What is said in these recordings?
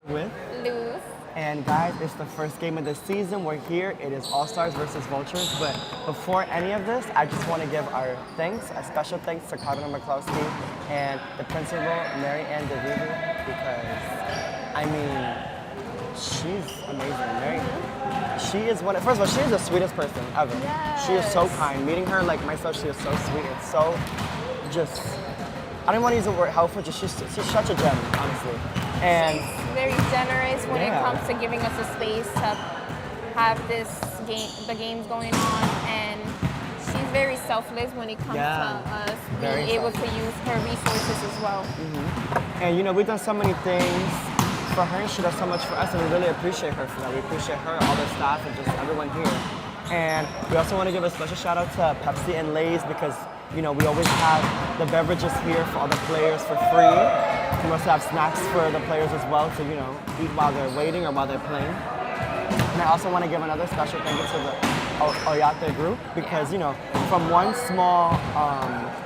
With. Lose. And guys, it's the first game of the season. We're here. It is All-Stars versus Vultures. But before any of this, I just want to give our thanks, a special thanks to Carbon McCloskey and the principal, Mary Ann DeVivi, because, I mean, she's amazing. She is first of all, she is the sweetest person ever. Yes. She is so kind. Meeting her, like myself, she is so sweet. It's so just, I don't want to use the word helpful, just she's such a gem, honestly. And she's very generous when it comes to giving us a space to have the games going on, and she's very selfless when it comes to us being able to use her resources as well. And you know, we've done so many things for her, and she does so much for us, and we really appreciate her for that. We appreciate her, all the staff, and just everyone here. And we also want to give a special shout out to Pepsi and Lay's because, you know, we always have the beverages here for all the players for free. We also have snacks for the players as well to, you know, eat while they're waiting or while they're playing. And I also want to give another special thank you to the Oyate group because, you know, from one small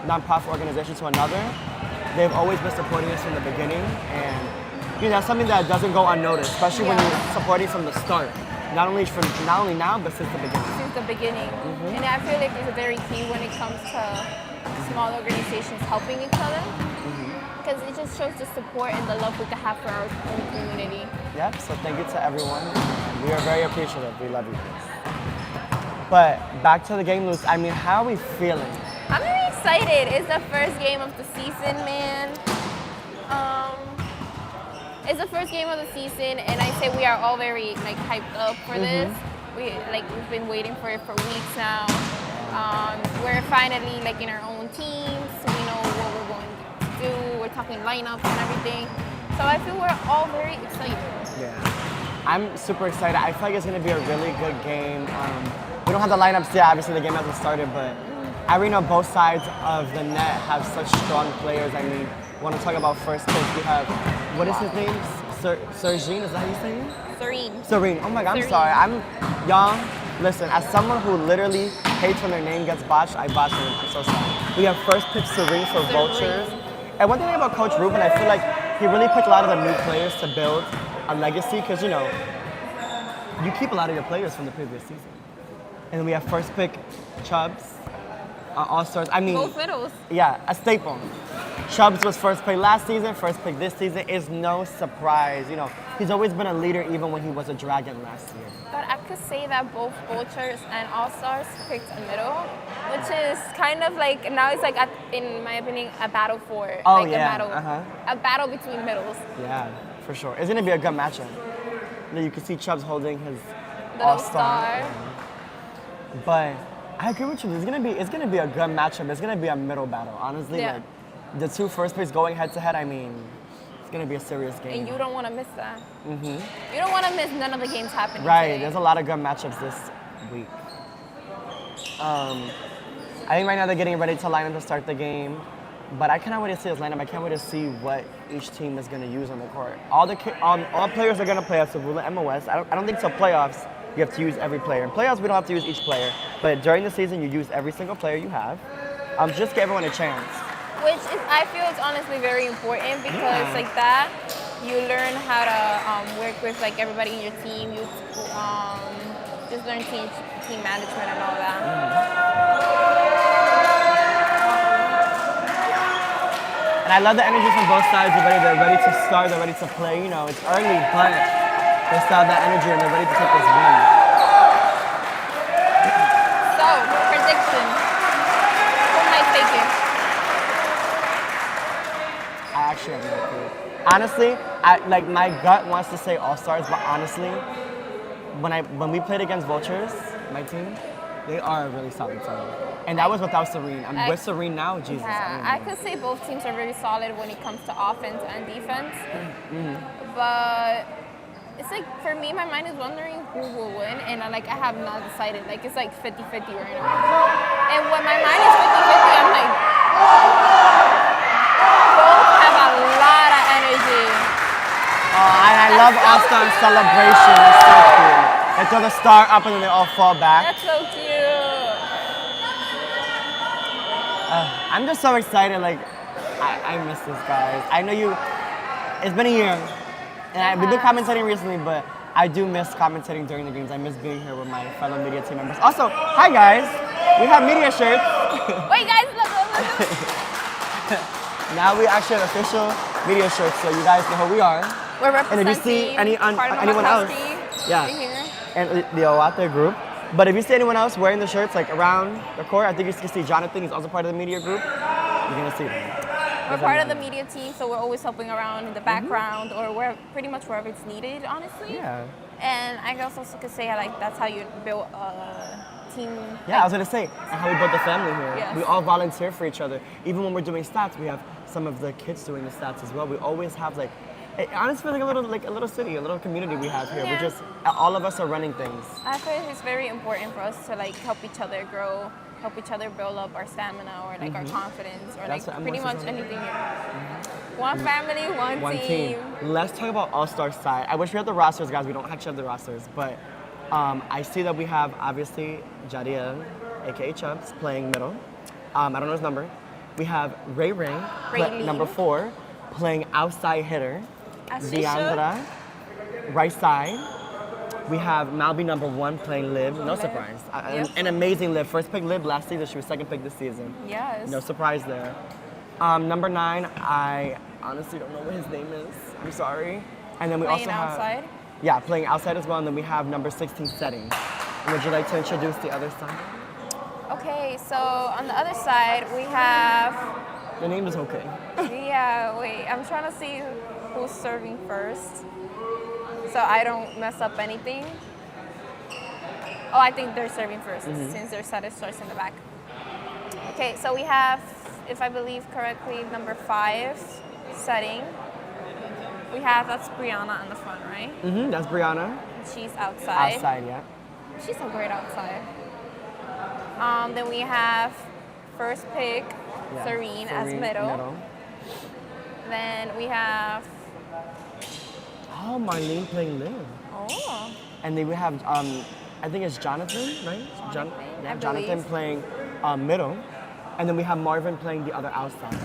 nonprofit organization to another, they've always been supporting us from the beginning. And, you know, that's something that doesn't go unnoticed, especially when you're supporting from the start. Not only now, but since the beginning. Since the beginning. And I feel like it's very key when it comes to small organizations helping each other. Because it just shows the support and the love we can have for our own community. Yep, so thank you to everyone. We are very appreciative. We love you guys. But back to the game, Luce. I mean, how are we feeling? I'm very excited. It's the first game of the season, man. It's the first game of the season, and I say we are all very hyped up for this. We've been waiting for it for weeks now. We're finally in our own teams. We know what we're going to do. We're talking lineups and everything. So I feel we're all very excited. Yeah, I'm super excited. I feel like it's going to be a really good game. We don't have the lineups yet. Obviously, the game hasn't started, but I already know both sides of the net have such strong players. I mean, I want to talk about first pick. We have, what is his name? Sergine, is that how you say it? Serene. Oh my God, I'm sorry. I'm young. Listen, as someone who literally hates when their name gets botched, I botched it. I'm so sorry. We have first pick Serene for Vultures. And one thing about Coach Ruben, I feel like he really picked a lot of the new players to build a legacy because, you know, you keep a lot of your players from the previous season. And then we have first pick Chubbs, All-Stars. I mean, both middles. Yeah, a staple. Chubbs was first pick last season, first pick this season is no surprise. You know, he's always been a leader even when he was a Dragon last year. But I could say that both Vultures and All-Stars picked a middle, which is kind of now it's in my opinion, a battle for a battle between middles. Yeah, for sure. It's gonna be a good matchup. You can see Chubbs holding his All-Star. But I agree with you. It's gonna be a good matchup. It's gonna be a middle battle, honestly. Yeah. The two first picks going head to head. I mean, it's gonna be a serious game. And you don't want to miss that. You don't want to miss none of the games happening. Right. Today. There's a lot of good matchups this week. I think right now they're getting ready to line up to start the game. But I cannot wait to see this lineup. I can't wait to see what each team is gonna use on the court. All players are gonna play at Savula MOS. I don't think so. Playoffs, you have to use every player. In playoffs, we don't have to use each player. But during the season, you use every single player you have. Just give everyone a chance. Which I feel is honestly very important because like that, you learn how to work with everybody in your team. You just learn team management and all that. And I love the energy from both sides. They're ready to start. They're ready to play. You know, it's early, but they still have that energy and they're ready to take this win. So, prediction. Who might take it? I actually have no clue. Honestly, my gut wants to say All-Stars, but honestly, when we played against Vultures, my team, they are a really solid team. And that was without Serene. I'm with Serene now, Jesus. Yeah, I could say both teams are very solid when it comes to offense and defense. But it's for me, my mind is wondering who will win, and I have not decided. It's 50-50 right now. And when my mind is 50-50, I'm both have a lot of energy. Oh, and I love All-Star celebration. It's so cool. They throw the star up and then they all fall back. That's so cute. I'm just so excited. I miss this, guys. I know it's been a year. And we've been commentating recently, but I do miss commentating during the games. I miss being here with my fellow media team members. Also, hi guys, we have media shirts. Wait, guys, look. Now we actually have official media shirts, so you guys know who we are. We're representing. And if you see anyone else, yeah, here. and the Owate group. But if you see anyone else wearing the shirts like around the court, I think you can see Jonathan. He's also part of the media group. You're gonna see them. We're part of the media team, so we're always helping around in the background or pretty much wherever it's needed, honestly. Yeah. And I also could say like that's how you build a team. Yeah, I was gonna say, and how we built the family here. Yes. We all volunteer for each other. Even when we're doing stats, we have some of the kids doing the stats as well. We always have like, it honestly feels like a little city, a little community we have here. Yeah. We just, all of us are running things. I feel it's very important for us to like help each other grow, help each other build up our stamina or like our confidence or That's like what pretty MOS much is all anything. One family, one team. Let's talk about All-Star side. I wish we had the rosters, guys. We don't actually have the rosters, but I see that we have obviously Jadiel, aka Chubbs, playing middle. I don't know his number. We have Ray Lee. number 4, playing outside hitter. As she should. Deandra, right side. We have Malby number 1 playing Lib. No surprise. Yep. An amazing Lib. First pick Lib last season. She was second pick this season. Yes. No surprise there. Number 9, I honestly don't know what his name is. I'm sorry. And then we Playing also have outside. Yeah, playing outside as well. And then we have number 16 setting. Would you like to introduce the other side? Okay, so on the other side we have. Your name is okay. Yeah, wait. I'm trying to see who's serving first, so I don't mess up anything. Oh, I think they're serving first since their set starts in the back. Okay, so we have, if I believe correctly, number 5 setting. We have, that's Brianna on the front, right? That's Brianna. She's outside. Outside, yeah. She's so great outside. Then we have first pick, Yeah, Serene as middle. Then we have, Oh, Marlene playing Lib. oh, And then we have, I think it's Jonathan, right? I Jonathan believe. playing middle. And then we have Marvin playing the other outside.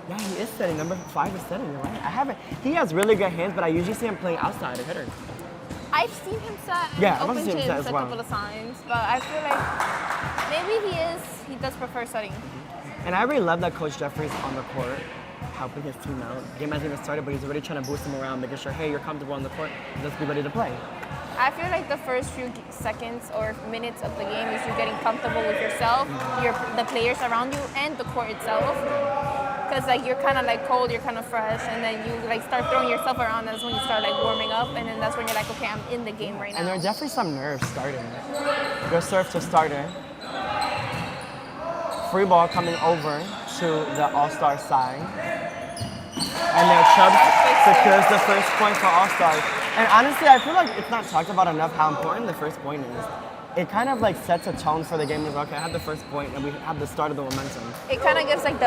Yeah, he is setting. Number 5 is setting, you're right. He has really good hands, but I usually see him playing outside, a hitter. I've seen him set Yeah, I've open also seen him set gyms as a well. couple of times, but I feel like maybe he does prefer setting. And I really love that Coach Jeffrey's on the court, helping his team out. Game hasn't even started, but he's already trying to boost them around, making sure, hey, you're comfortable on the court, let's be ready to play. I feel like the first few seconds or minutes of the game is you getting comfortable with yourself, the players around you, and the court itself. Because like you're kind of like cold, you're kind of fresh, and then you like start throwing yourself around. That's when you start like warming up, and then that's when you're like, okay, I'm in the game right now. And there are definitely some nerves starting. Your serve to starter. Free ball coming over to the All-Star side. And then Chubbs secures the first point for All-Stars. And honestly, I feel like it's not talked about enough how important the first point is. It kind of like sets a tone for the game. It's okay, I have the first point, and we have the start of the momentum. It kind of gives like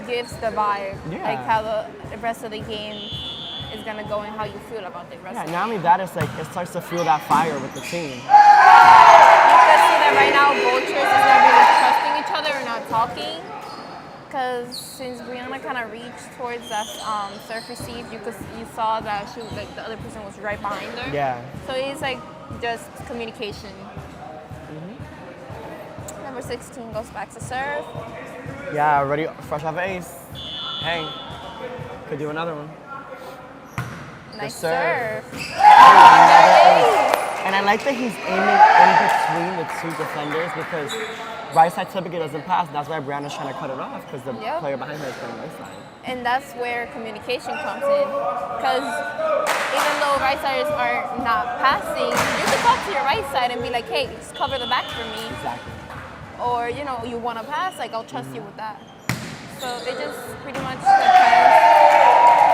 gives the vibe, Yeah. like how the rest of the game is gonna go and how you feel about the rest Yeah, of not only that, it's like it starts to fuel that fire with the team. You can see that right now Vultures is not really trusting each other or not talking. Because since Brianna kind of reached towards that surf receive, you saw that she was like the other person was right behind her. Yeah. So it's like just communication. Number 16 goes back to serve. Yeah, already fresh off ace. Hey, could do another one. Nice serve. serve. And I like that he's aiming in between the two defenders because right side typically doesn't pass. That's why Brianna's trying to cut it off because the Yep. player behind her is playing right side. And that's where communication comes in. Because even though right siders are not passing, you can talk to your right side and be like, hey, just cover the back for me. Exactly. Or, you know, you want to pass, like, I'll trust you with that. So it just pretty much depends.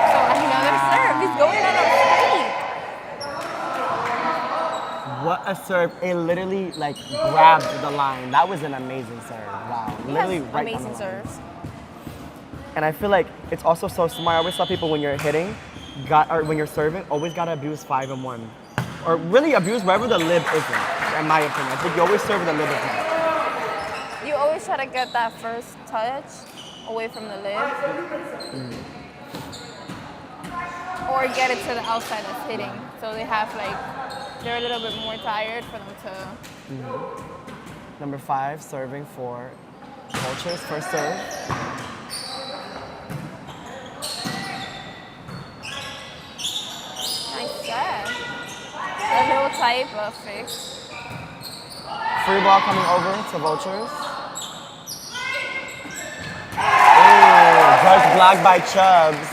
So another serve. He's going on a streak. What a serve. It literally like grabbed the line. That was an amazing serve. Wow. He Literally has right on the amazing line. serves. And I feel like it's also so smart. I always tell people when you're hitting, or when you're serving, always gotta abuse 5 and 1. Or really abuse wherever the lib isn't, in my opinion. I think you always serve with the lib is not. You always try to get that first touch away from the lid. or get it to the outside that's hitting. So they have like, they're a little bit more tired for them to. Number 5, serving for Vultures. First serve. Nice set. A little tight, but fixed. Free ball coming over to Vultures. Ooh, just blocked by Chubbs.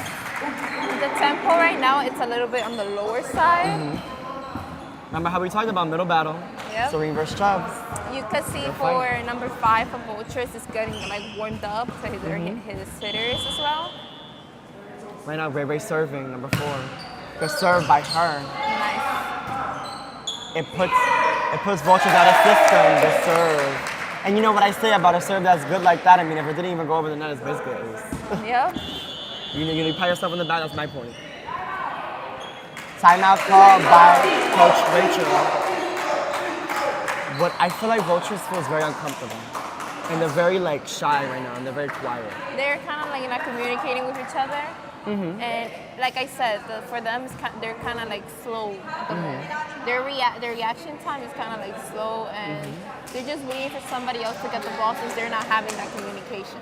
The tempo right now, it's a little bit on the lower side. Remember how we talked about middle battle? Yep. Serene versus Chubbs. You could see for number 5 of Vultures is getting like warmed up to his hitters as well. Right now, Ray serving, number 4. Good serve by her. Nice. It puts Vultures out of system, the serve. And you know what I say about a serve that's good like that? I mean, if it didn't even go over the net, it's basically an ace. Yep. You pat yourself in the back, that's my point. Timeout called by Coach Rachel. But I feel like Vultures feels very uncomfortable. And they're very like shy right now, and they're very quiet. They're kind of like not communicating with each other. And like I said, for them, they're kind of like slow at the moment. Their reaction time is kind of like slow, and they're just waiting for somebody else to get the ball since they're not having that communication.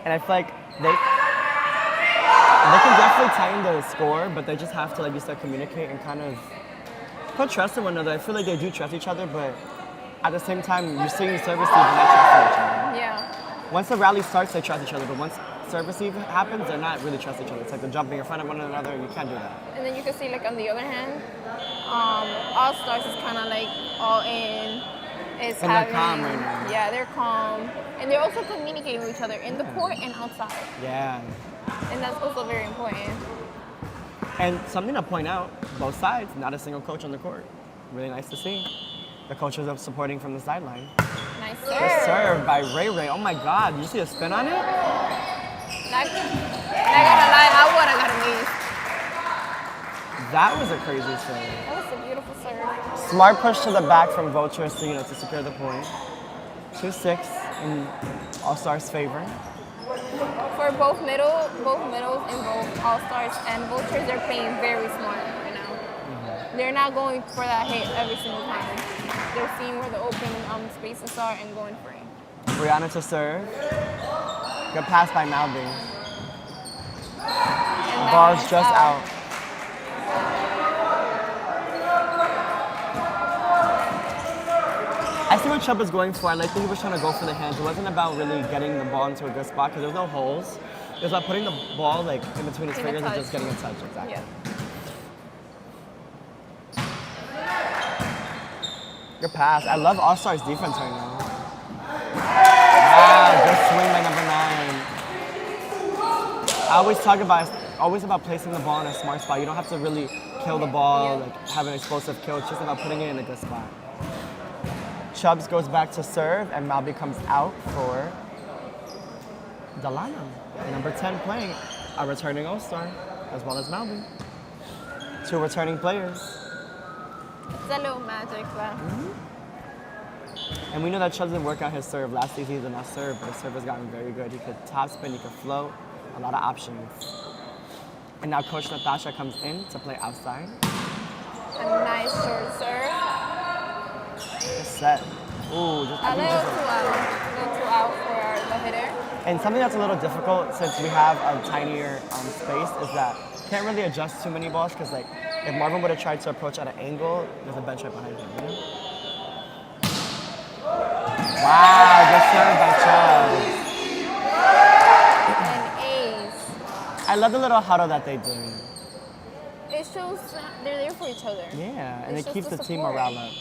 And I feel like they can definitely tighten the score, but they just have to, like you said, communicate and kind of put trust in one another. I feel like they do trust each other, but at the same time, you're seeing service leave and not trusting each other. Yeah. Once the rally starts, they trust each other, but once service leave happens, they're not really trusting each other. It's like they're jumping in front of one another, and you can't do that. And then you can see, like on the other hand, All Stars is kind of like all in. And they're calm right now. Yeah, they're calm, and they're also communicating with each other in the court and outside. Yeah. And that's also very important. And something to point out, both sides, not a single coach on the court. Really nice to see. The coaches are supporting from the sideline. Nice Good serve. serve by Ray Ray. Oh my God, did you see a spin on it? Not gonna lie, I would have got an ace. That was a crazy serve. That was a beautiful serve. Smart push to the back from Vultures to secure the point. 2-6 in All-Stars' favor. For both middles and both All Stars and Vultures, they're playing very smart right now. They're not going for that hit every single time. They're seeing where the open spaces are and going for it. Brianna to serve. Good pass by Malby. And Ball's that just out. I see what Chubb is going for. I like that he was trying to go for the hands. It wasn't about really getting the ball into a good spot because there's no holes. It was about putting the ball like in between his fingers and just getting a touch. Exactly. Yeah. Good pass. I love All-Stars defense right now. Wow, good swing by number 9. I always talk about placing the ball in a smart spot. You don't have to really kill the ball, like have an explosive kill. It's just about putting it in a good spot. Chubbs goes back to serve, and Malby comes out for Delano. Number 10 playing, a returning All-Star, as well as Malby. 2 returning players. It's a little magic, but. And we know that Chubbs didn't work out his serve. Last season he did not serve, but his serve has gotten very good. He could top spin, he could float, a lot of options. And now Coach Natasha comes in to play outside. A nice short serve. Good set. Ooh, just A little too out for the hitter. And something that's a little difficult since we have a tinier space is that you can't really adjust too many balls because like if Marvin would have tried to approach at an angle, there's a bench right behind him. You know? Wow, good serve by Chubbs. And ace. I love the little huddle that they do. It shows they're there for each other. Yeah, and It's it keeps just the team support. morale up.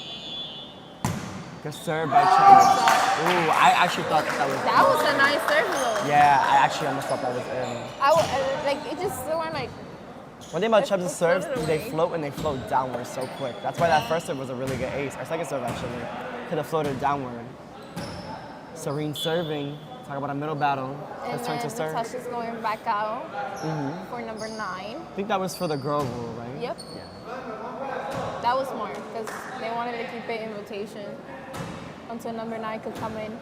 Good serve by Chubbs. Ooh, I actually thought that was. That was a nice serve though. Yeah, I actually almost thought that was in. Like it just still went like. One thing about Chubbs' serves, floated they away. float and they float downward so quick. That's why that first serve was a really good ace. Our second serve actually could have floated downward. Serene serving. Talk about a middle battle. And Let's turn then to serve. Natasha's going back out for number 9. I think that was for the girl rule, right? Yep. Yeah. That was smart because they wanted to keep it in rotation until number 9 could come in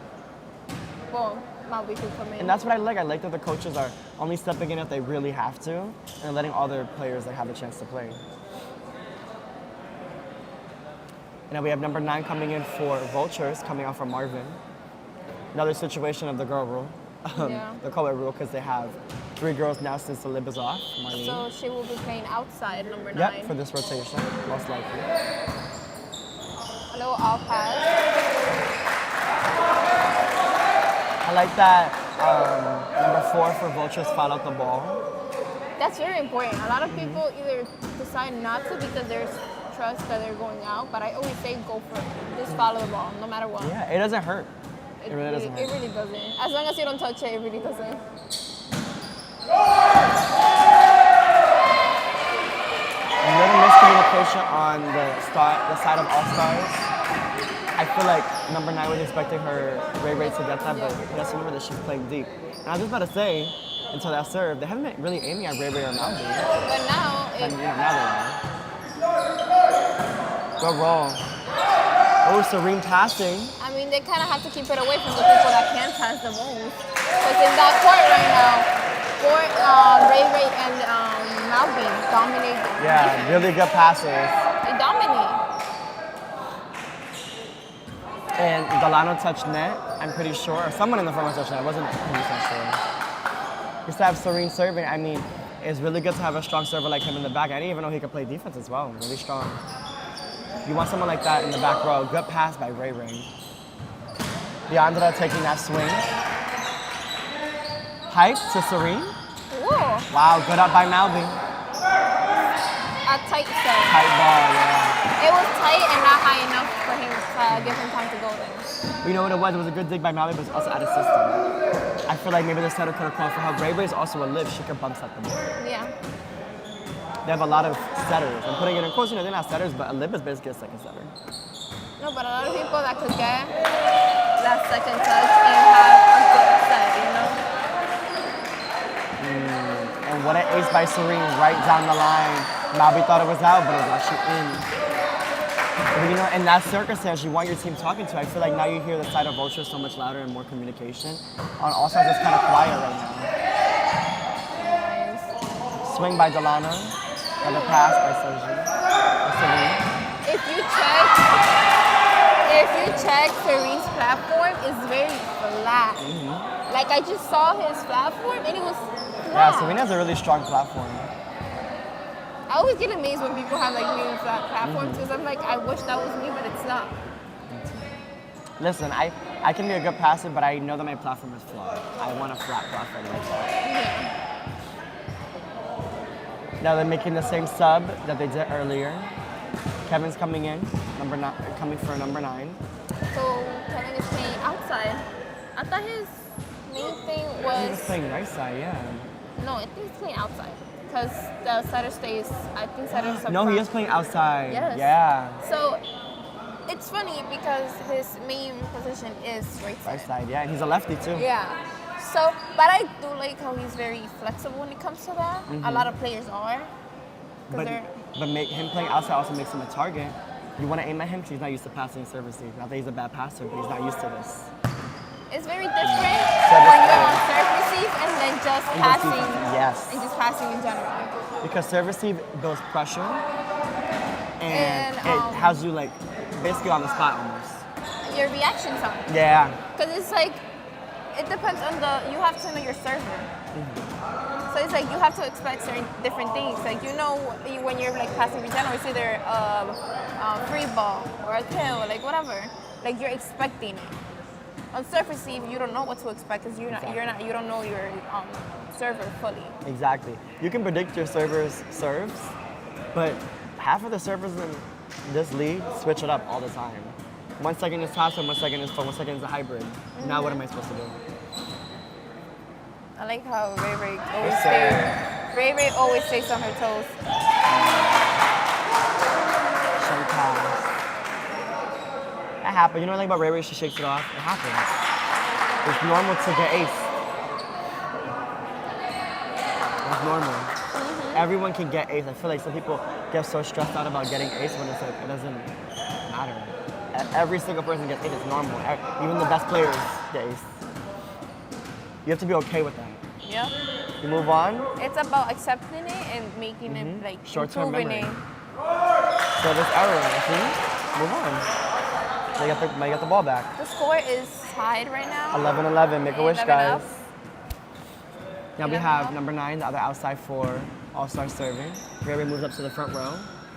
well, Malby could come in. And that's what I like. I like that the coaches are only stepping in if they really have to, and letting all their players like have a chance to play. And then we have number 9 coming in for Vultures, coming out from Marvin. Another situation of the girl rule. The color rule, because they have 3 girls now since the lib is off. Marlene. So she will be playing outside, number 9. Yep, for this rotation, most likely. A little off pass. I like that number 4 for Vultures foul out the ball. That's very important. A lot of people either decide not to because there's trust that they're going out, but I always say go for it. Just follow the ball, no matter what. Yeah, it doesn't hurt. It really doesn't hurt. It really doesn't. As long as you don't touch it, it really doesn't. A little miscommunication on the side of All-Stars. I feel like number 9 was expecting her Ray to get that, but you have to remember that she's playing deep. And I was just about to say, until that serve, they haven't been really aiming at Ray or Malby. But now, Now they are. Good roll. Oh, Serene passing. I mean, they kind of have to keep it away from the people that can pass the most. Because in that court right now, Ray and Malby dominate. Yeah, really good passes. They dominate. And Delano touched net, I'm pretty sure. Or someone in the front touched net. I wasn't 100% sure. Just to have Serene serving, I mean, it's really good to have a strong server like him in the back. I didn't even know he could play defense as well. Really strong. You want someone like that in the back row. Good pass by Ray. Deandra taking that swing. Hype to Serene. Whoa. Wow, good up by Malby. A tight serve. Tight ball, yeah. It was tight and not high enough for him to give him time to go there. You know what it was? It was a good dig by Malby, but it's also out of system. I feel like maybe the setter could have called for help. Ray is also a lib. She could bump set them. Yeah. They have a lot of setters. I'm putting it in quotes, you know, they're not setters, but a lib is basically a second setter. No, but a lot of people that could get that second touch and have a good set, you know? And what an ace by Serene right down the line. Malby thought it was out, but it was actually in. But, you know, in that circumstance, you want your team talking to. I feel like now you hear the side of Vultures so much louder and more communication. On all sides, it's kind of quiet right now. Nice. Swing by Delano. Another pass by Serene. If you check Serene's platform, it's very flat. Like I just saw his platform and it was flat. Yeah, Serene has a really strong platform. I always get amazed when people have like really flat platforms because I'm like, I wish that was me, but it's not. Listen, I can be a good passer, but I know that my platform is flawed. I want a flat platform like that. Yeah. Now they're making the same sub that they did earlier. Kevin's coming in, coming for number 9. So Kevin is playing outside. I thought his main thing He was was playing right side, yeah. no, I think he's playing outside because the setter stays. I think setter's up No, front. he is playing outside. Yes. Yeah. So it's funny because his main position is right Right side. side, yeah, and he's a lefty too. Yeah. So, but I do like how he's very flexible when it comes to that. A lot of players are. But him playing outside also makes him a target. You want to aim at him because he's not used to passing service receive. Not that he's a bad passer, but he's not used to this. it's very different Service when you're play. on serve receive and then just And just passing. defense, yes. And just passing in general. Because service receive builds pressure, and And, it has you like basically on the spot almost. Your reaction time. Yeah. Because it's like, it depends on you have to know your server. So it's like you have to expect certain different things. Like you know when you're like passing in general, it's either free ball or a kill, or like whatever. Like you're expecting it. On serve receive, you don't know what to expect because you don't know your server fully. Exactly. You can predict your server's serves, but half of the servers in this league switch it up all the time. 1 second is top, 1 second is phone, 1 second is a hybrid. Now what am I supposed to do? I like how Ray always Yes, stays. sir. Ray always stays on her toes. Shake pass. That happens. You know anything about Ray? She shakes it off. It happens. It's normal to get ace. It's normal. Everyone can get ace. I feel like some people get so stressed out about getting ace when it's like it doesn't matter. Every single person gets ace. It's normal. Even the best players get ace. You have to be okay with that. Yeah. You move on. It's about accepting it and making it like Short-term improving memory. it. So this error, see? Move on. Might get the ball back. The score is tied right now. 11-11. Make a wish, 11 guys. up. Now we 11 have up. number 9, the other outside for All-Star serving. Ray moves up to the front row.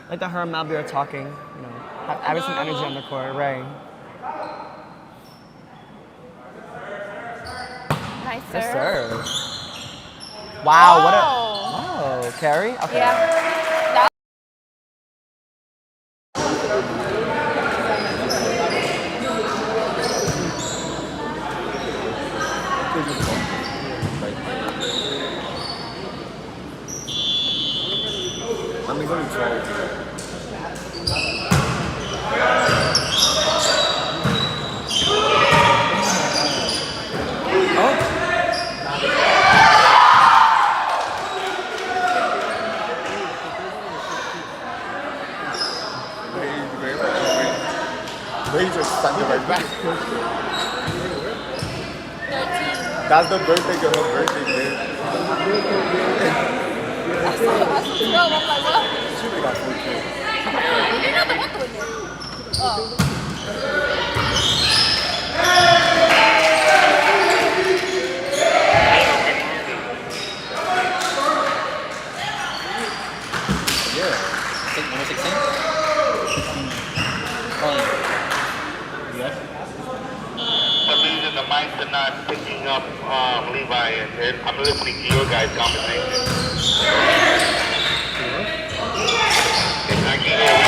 Like the her and Malby are talking, you know, having some energy on the court. Ray. Nice Good serve. serve. Wow, what a... Oh. Whoa, carry? Okay. Yeah. That Let me go to try. Ray just standing right back. 13. That's the birthday girl, her birthday gift. That's so slow. I'm like, what? She really got 4 kids. You're not the one doing it. Oh. Yeah. Number 16? Yes. For some reason the mics are not picking up Levi, and I'm listening to your guys' conversation. And I can hear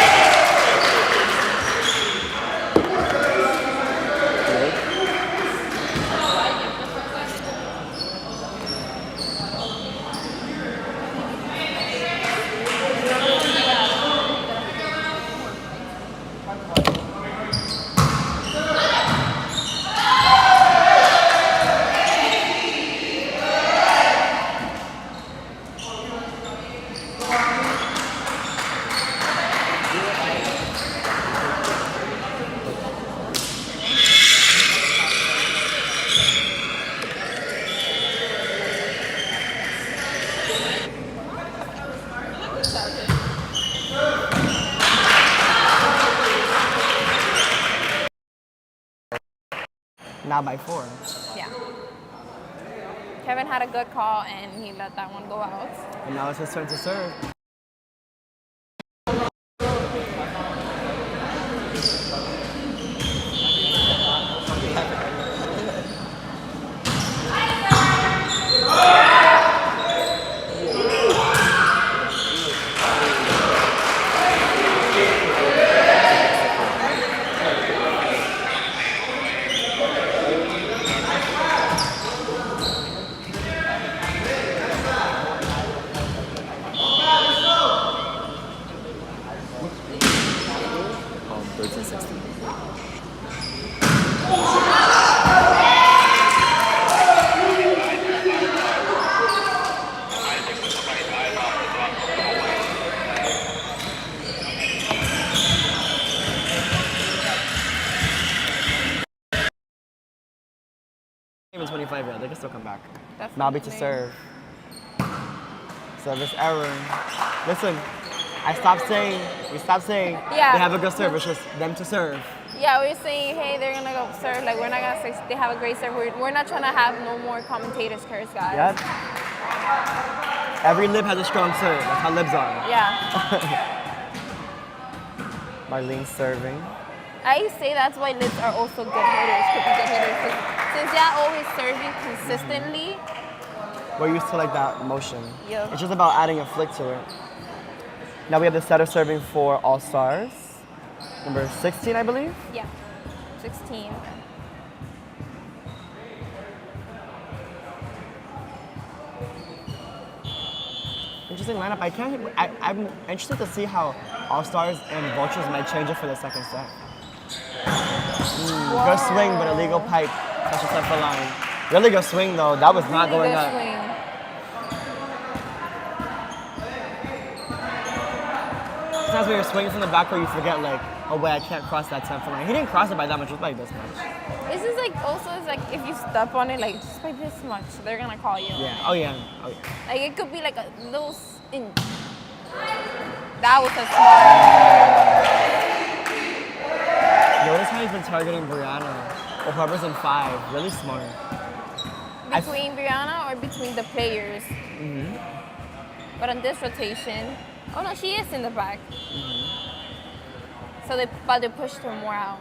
Now by 4. Yeah. Kevin had a good call and he let that one go out. And now it's his turn to serve. Even 25 yet, they can still come back. Malby to serve. Service error. Listen, we stopped saying Yeah. they have a good serve, it's just them to serve. Yeah, we're saying, hey, they're gonna go serve. Like, we're not gonna say they have a great serve. We're not trying to have no more commentators curse, guys. Yep. Every lib has a strong serve. That's how libs are. Yeah. Marlene serving. I say that's why lids are also good hitters, could be good hitters. 'Cause since they're always serving consistently, We're used to like that motion. Yeah. It's just about adding a flick to it. Now we have the setter serving for All Stars. Number 16, I believe. yeah, 16. Interesting lineup. I'm interested to see how All Stars and Vultures might change it for the second set. Good swing, but illegal pipe. Touch the center line. Really good swing though. That was not Really going good up. swing. Sometimes when you're swinging from the back where you forget, like, oh wait, I can't cross that 10-foot line. He didn't cross it by that much, it was like this much. It's just like, also, it's like if you step on it, like, just by this much, they're gonna call you. Yeah, oh yeah, oh yeah. Like, it could be like a little inch. That was a smart. Notice how he's been targeting Brianna, or whoever's in 5, really smart. Between Brianna or between the players. Mm-hmm. But on this rotation, oh no, she is in the back. So they pushed her more out.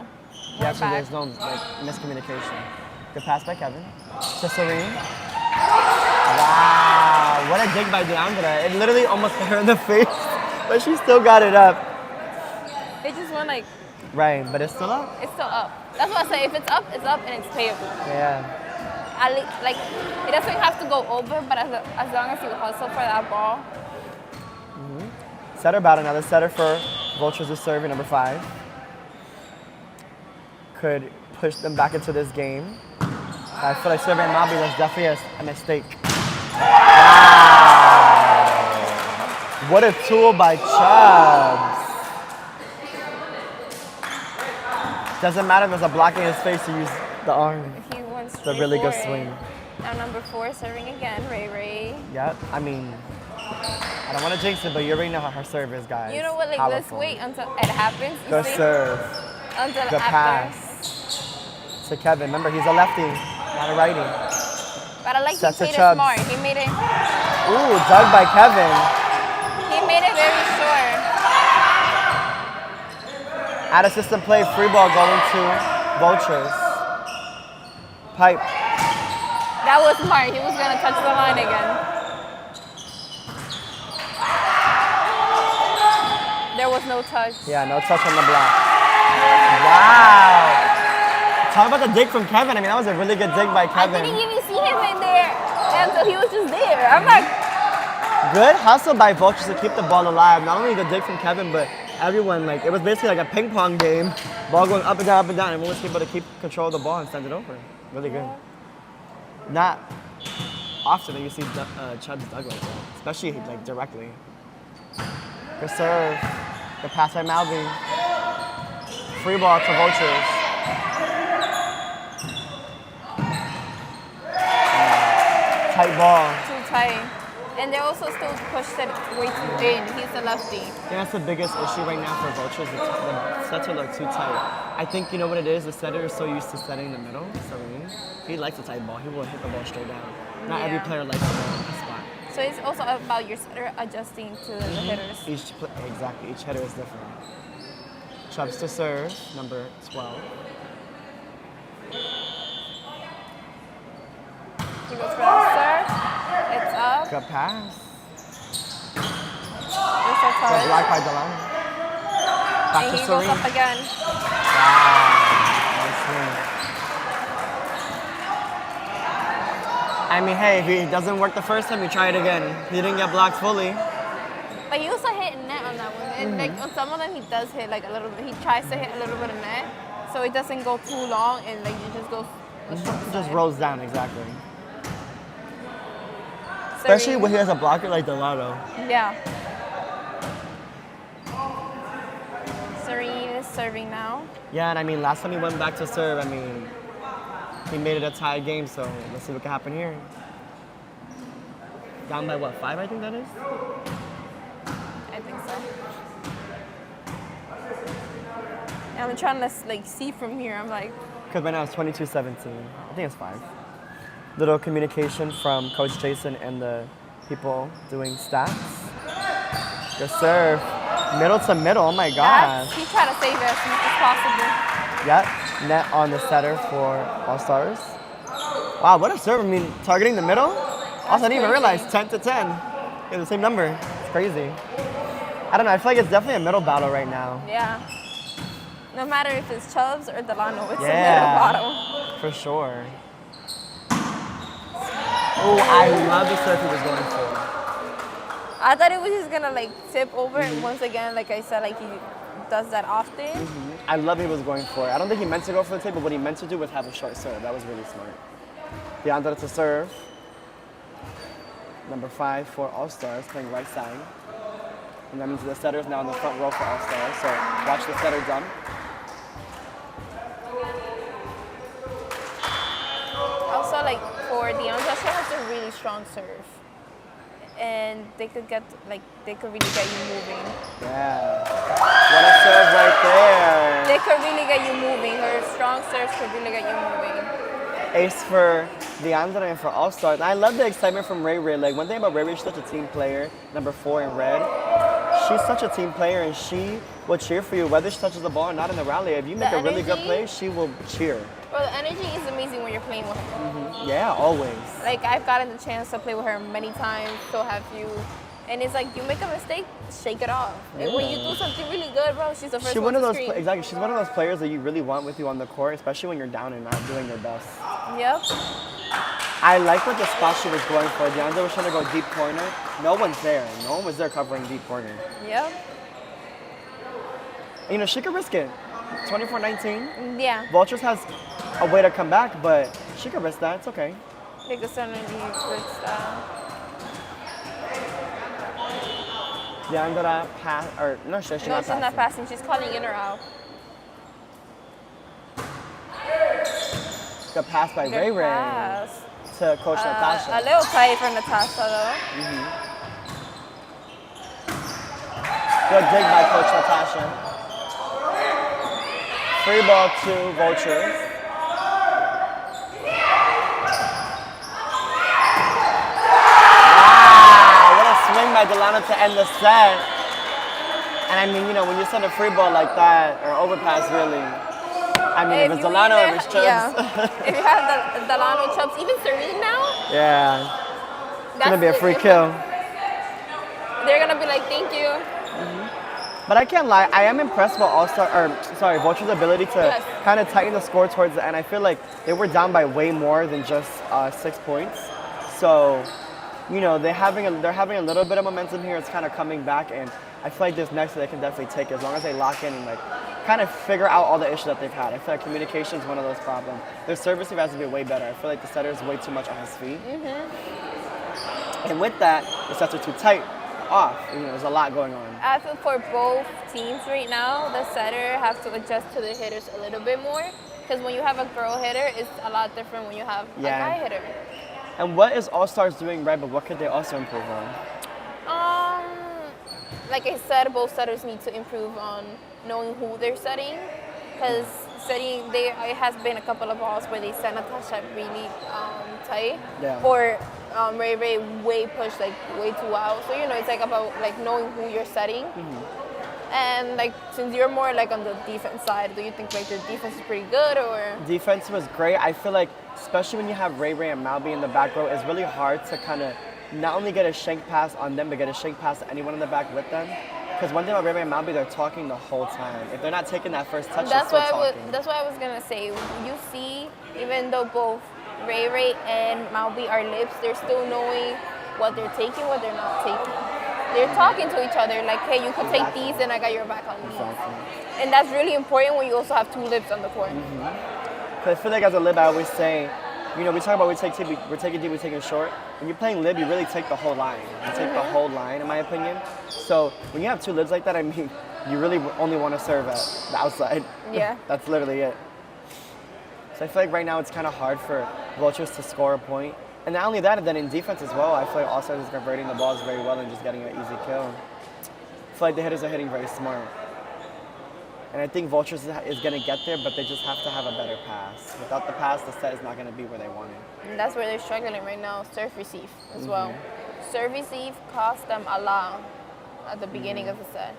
Yeah, so there's no like miscommunication. Good pass by Kevin. To Serene. Wow, what a dig by Deandra. It literally almost hit her in the face, but she still got it up. It just went like... Right, but it's still up? It's still up. That's what I say, if it's up and it's payable. Yeah. At least, like, it doesn't have to go over, but as long as you hustle for that ball. Setter battle, another setter for Vultures to serve number 5. Could push them back into this game. I feel like serving Mabi was definitely a mistake. Wow. What a tool by Chubbs. Doesn't matter if there's a block in his face to use the arm. He wants It's a really good swing. Now number 4 serving again, Ray Ray. Yep, I mean, I don't want to jinx it, but you already know how her serve is, guys. You know what, like, Powerful. let's wait until it happens. Good serve. Until Good after. pass. To Kevin. Remember, he's a lefty, not a righty. But I like Set he to played it Chubbs. smart. He made it, Ooh, dug by Kevin. he made it very short. Out of system play, free ball going to Vultures. Pipe. That was smart. He was going to touch the line again. There was no touch. Yeah, no touch on the block. Wow. Talk about the dig from Kevin. I mean, that was a really good dig by I Kevin. didn't even see him in there until he was just there. I'm like, Good hustle by Vultures to keep the ball alive. Not only the dig from Kevin, but everyone, like, it was basically like a ping pong game. Ball going up and down, and everyone was able to keep control of the ball and send it over. Really good. Not often that you see Chubbs dug like that, especially like directly. Good serve. Good pass by Malvin. Free ball to Vultures. Tight ball. too tight. And they also still pushed it way too in. He's a lefty. Yeah, that's the biggest issue right now for Vultures. The sets are like too tight. I think you know what it is. The setter is so used to setting in the middle. So he likes a tight ball. He will hit the ball straight down. Not every player likes the ball in the spot. So it's also about your setter adjusting to the hitters. Exactly. Each hitter is different. Chubbs to serve, number 12. He goes for the serve. It's up. Good pass. It's a Good block touch. by Delano. Back And to he goes Serene. up again. Wow. Nice swing. I mean, hey, if it doesn't work the first time, you try it again. He didn't get blocked fully. But he also hit net on that one. And like on some of them, he does hit like a little bit. He tries to hit a little bit of net, so it doesn't go too long, and like it just goes. It just rolls down, exactly. Especially when he has a blocker like Delano. Yeah. Serene is serving now. Yeah, and I mean, last time he went back to serve, I mean, he made it a tie game, so let's see what can happen here. Down by what, 5, I think that is? I think so. And I'm trying to like see from here. I'm like, Because right now it's 22-17. I think it's 5. Little communication from Coach Jason and the people doing stats. Good serve. Middle to middle, oh my gosh. he tried to save it as much as possible. Yep, net on the setter for All-Stars. Wow, what a serve. I mean, targeting the middle? Also, I didn't even crazy. realize 10 to 10. Yeah, the same number. It's crazy. I don't know, I feel like it's definitely a middle battle right now. Yeah. No matter if it's Chubbs or Delano, it's a middle Yeah, bottle. for sure. Oh, I love the serve he was going for. I thought it was just gonna like tip over, and once again, like I said, like he does that often. I love he was going for it. I don't think he meant to go for the tip, but what he meant to do was have a short serve. That was really smart. Deandra to serve. Number 5 for All-Stars, playing right side. And that means the setter's now in the front row for All-Stars. So watch the setter dump. Also, like for Deandra, she has a really strong serve, and they could really get you moving. Yeah. What a serve right there. They could really get you moving. Her strong serves could really get you moving. Ace for Deandra and for All-Stars. I love the excitement from Ray Ray. Like, one thing about Ray Ray, she's such a team player, number 4 in red. She's such a team player, and she will cheer for you whether she touches the ball or not in the rally. If you make a really good play, she will cheer. Well, the energy is amazing when you're playing with her. Yeah, always. Like, I've gotten the chance to play with her many times, so have you. And it's like, you make a mistake, shake it off. And when you do something really good, bro, she's the first one to scream. Exactly. She's one of those players that you really want with you on the court, especially when you're down and not doing your best. Yep. I like what the spot she was going for. Deandra was trying to go deep corner. No one's there. No one was there covering deep corner. Yep. You know, she could risk it. 24-19. Yeah. Vultures has a way to come back, but she could risk that. It's okay. They could certainly risk that. Deandra pass, or no, she's not passing. She's not passing. She's calling in or out. Good pass by Ray Ray Pass. to Coach Natasha. A little tight for Natasha, though. Good dig by Coach Natasha. Free ball to Vultures. Wow, what a swing by Delano to end the set. And I mean, you know, when you send a free ball like that, or overpass really, I mean, if it's Delano, if it's Chubbs. Yeah. If you have the Delano, Chubbs, even Serene now. Yeah. It's going to be a free kill. They're going to be like, thank you. But I can't lie, I am impressed with Vulture's ability to kind of tighten the score towards the end. I feel like they were down by way more than just 6 points. So, you know, they're having a little bit of momentum here. It's kind of coming back, and I feel like this next they can definitely take it as long as they lock in and like kind of figure out all the issues that they've had. I feel like communication is one of those problems. Their service has to be way better. I feel like the setter is way too much on his feet. And with that, the sets are too tight off. You know, there's a lot going on. I feel for both teams right now, the setter has to adjust to the hitters a little bit more. Because when you have a girl hitter, it's a lot different when you have a guy hitter. And what is All-Stars doing right, but what could they also improve on? Like I said, both setters need to improve on knowing who they're setting. Because it has been a couple of balls where they set Natasha really tight. Yeah. Or Ray Ray way pushed, like way too out. So, you know, it's like about like knowing who you're setting. And like, since you're more like on the defense side, do you think like the defense is pretty good or? Defense was great. I feel like, especially when you have Ray Ray and Malby in the back row, it's really hard to kind of not only get a shank pass on them, but get a shank pass to anyone in the back with them. Because one thing about Ray Ray and Malby, they're talking the whole time. If they're not taking that first touch, they're still talking. That's what I was gonna say. You see, even though both Ray Ray and Malby are lips, they're still knowing what they're taking, what they're not taking. They're talking to each other like, hey, you could take these and I got your back on these. And that's really important when you also have 2 lips on the court. Because I feel like as a lib, I always say, you know, we talk about we're taking deep, we're taking short. When you're playing lib, you really take the whole line. You take the whole line, in my opinion. So when you have 2 libs like that, I mean, you really only want to serve at the outside. Yeah. That's literally it. So I feel like right now it's kind of hard for Vultures to score a point. And not only that, and then in defense as well, I feel like All-Stars is converting the balls very well and just getting an easy kill. I feel like the hitters are hitting very smart. And I think Vultures is going to get there, but they just have to have a better pass. Without the pass, the set is not going to be where they want it. And that's where they're struggling right now, serve receive as well. Serve receive cost them a lot at the beginning of the set.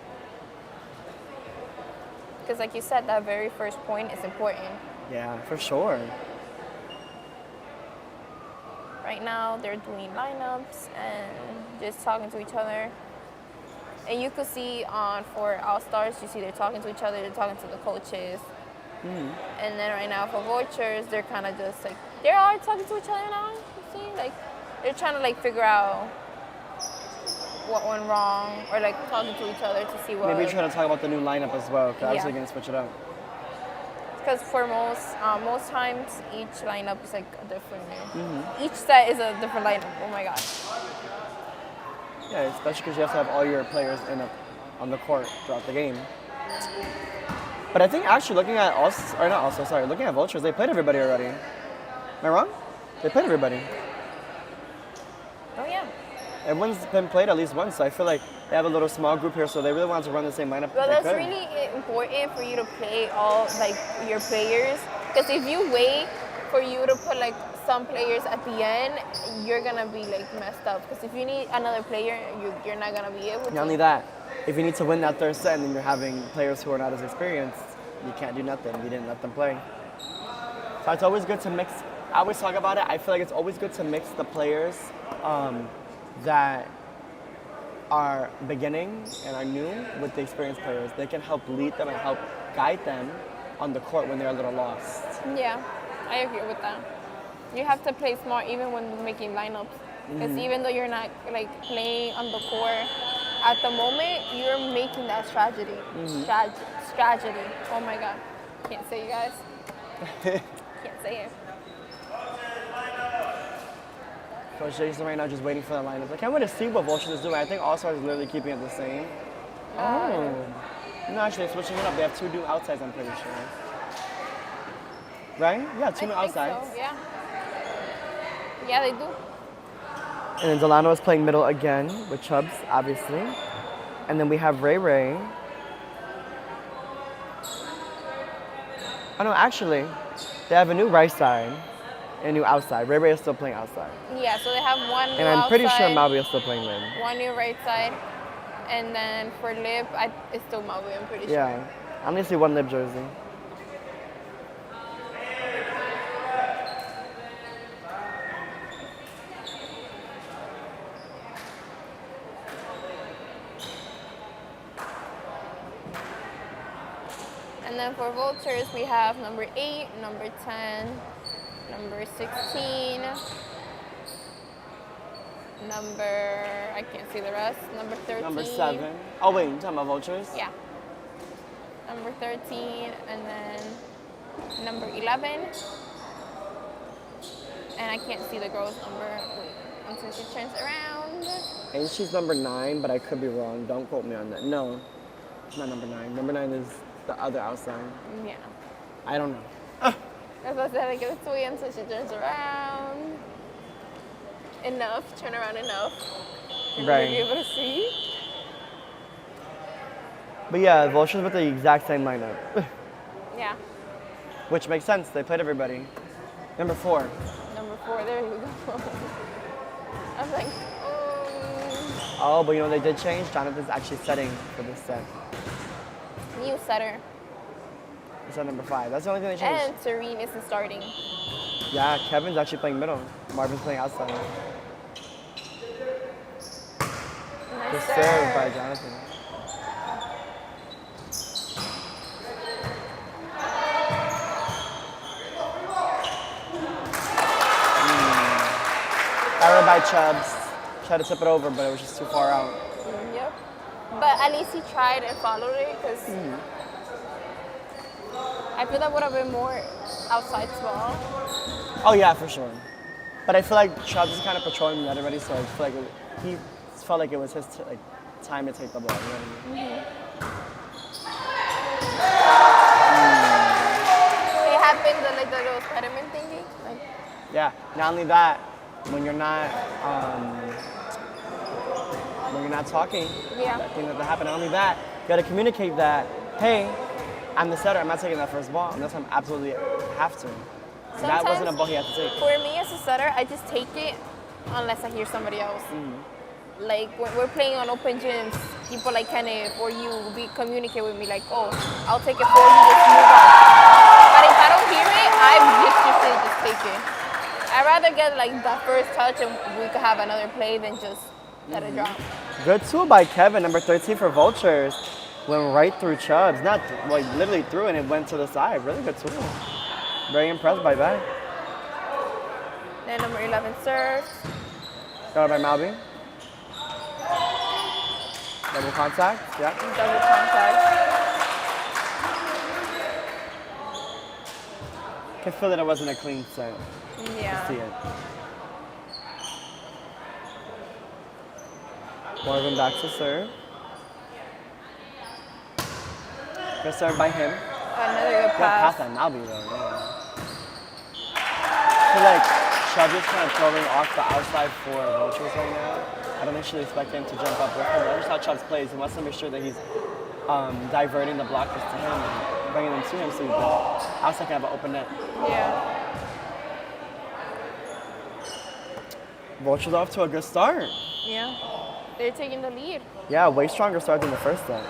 Because like you said, that very first point is important. Yeah, for sure. Right now, they're doing lineups and just talking to each other. And you could see for All-Stars, you see they're talking to each other, they're talking to the coaches. And then right now for Vultures, they're kind of just like, they're all talking to each other now, you see? Like, they're trying to like figure out what went wrong or like talking to each other to see what. Maybe trying to talk about the new lineup as well, because obviously going to switch it up. Because for most times, each lineup is like a different. Each set is a different lineup. Oh my gosh. Yeah, especially because you have to have all your players in a on the court throughout the game. But I think actually looking at looking at Vultures, they played everybody already. Am I wrong? They played everybody. Oh yeah. Everyone's been played at least once, so I feel like they have a little small group here, so they really want to run the same lineup. Well, they that's could. really important for you to play all like your players, because if you wait for you to put like some players at the end, you're gonna be like messed up. Because if you need another player, you're not gonna be able to. Not only that, if you need to win that third set and then you're having players who are not as experienced, you can't do nothing. You didn't let them play. So it's always good to mix. I always talk about it. I feel like it's always good to mix the players that are beginning and are new with the experienced players. They can help lead them and help guide them on the court when they're a little lost. Yeah, I agree with that. You have to play smart even when making lineups. Because even though you're not like playing on the court at the moment, you're making that strategy. Strategy. Oh my God. Can't say, you guys. Can't say it. Coach Jason right now just waiting for the lineup. I can't wait to see what Vultures is doing. I think All-Stars is literally keeping it the same. No, actually they're switching it up. They have 2 new outsides, I'm pretty sure. Right? Yeah, 2 new outsides. So, yeah. Yeah, they do. And then Delano is playing middle again with Chubbs, obviously. And then we have Ray Ray. Oh no, actually, they have a new right side and a new outside. Ray Ray is still playing outside. Yeah, so they have one new And I'm pretty sure outside, Maui is still playing mid. one new right side, and then for Lib, it's still Maui, I'm pretty sure. Yeah, I only see one Lib jersey. And then for Vultures, we have number 8, number 10, number 16, number, I can't see the rest, number 13. Number 7. Oh wait, you talking about Vultures? Yeah. Number 13, and then number 11. And I can't see the girl's number. Wait, until she turns around. I think she's number 9, but I could be wrong. Don't quote me on that. No, it's not number 9. Number 9 is the other outside. Yeah. I don't know. That's what I said, like, let's wait until she turns around. Enough, turn around enough. And Right. you'll be able to see. But yeah, Vultures with the exact same lineup. Yeah. Which makes sense. They played everybody. Number 4. Number 4, there you go. I was like, Oh, but you know they did change? Jonathan's actually setting for this set. new setter. It's at number 5. That's the only thing they changed. And Serene isn't starting. Yeah, Kevin's actually playing middle. Marvin's playing outside. Nice Good serve by Jonathan. Error by Chubbs. Tried to tip it over, but it was just too far out. Yep. But at least he tried and followed it, because I feel that would have been more outside small. Oh yeah, for sure. But I feel like Chubbs is kind of patrolling the net already, so I feel like he felt like it was his time to take the ball. You know what I mean? It happened, the little Spider-Man thingy. Like, Yeah. Not only that, when you're not talking, Yeah. that thing that happened. Not only that, you got to communicate that, hey, I'm the setter. I'm not taking that first ball unless I absolutely have to. That wasn't a ball he had to take. For me as a setter, I just take it unless I hear somebody else. Like when we're playing on open gyms, people like Kenneth or you communicate with me like, oh, I'll take it for you, just move on. But if I don't hear it, I just take it. I'd rather get like that first touch and we could have another play than just let it drop. Good tool by Kevin, number 13 for Vultures. Went right through Chubbs. Not like literally through and it went to the side. Really good tool. Very impressed by that. Then number 11 serves. Got it by Malby. Double contact. Yeah. Double contact. I can feel that it wasn't a clean set. Yeah. See it. Marvin back to serve. Good serve by him. Another good Good pass pass. on Nabi though. Yeah. I feel like Chubb is kind of throwing off the outside for Vultures right now. I don't think she'll expect him to jump up with him. That's just how Chubb's plays. He wants to make sure that he's diverting the blockers to him and bringing them to him so the outside can have an open net. Yeah. Vultures off to a good start. Yeah. They're taking the lead. Yeah, way stronger start than the first set.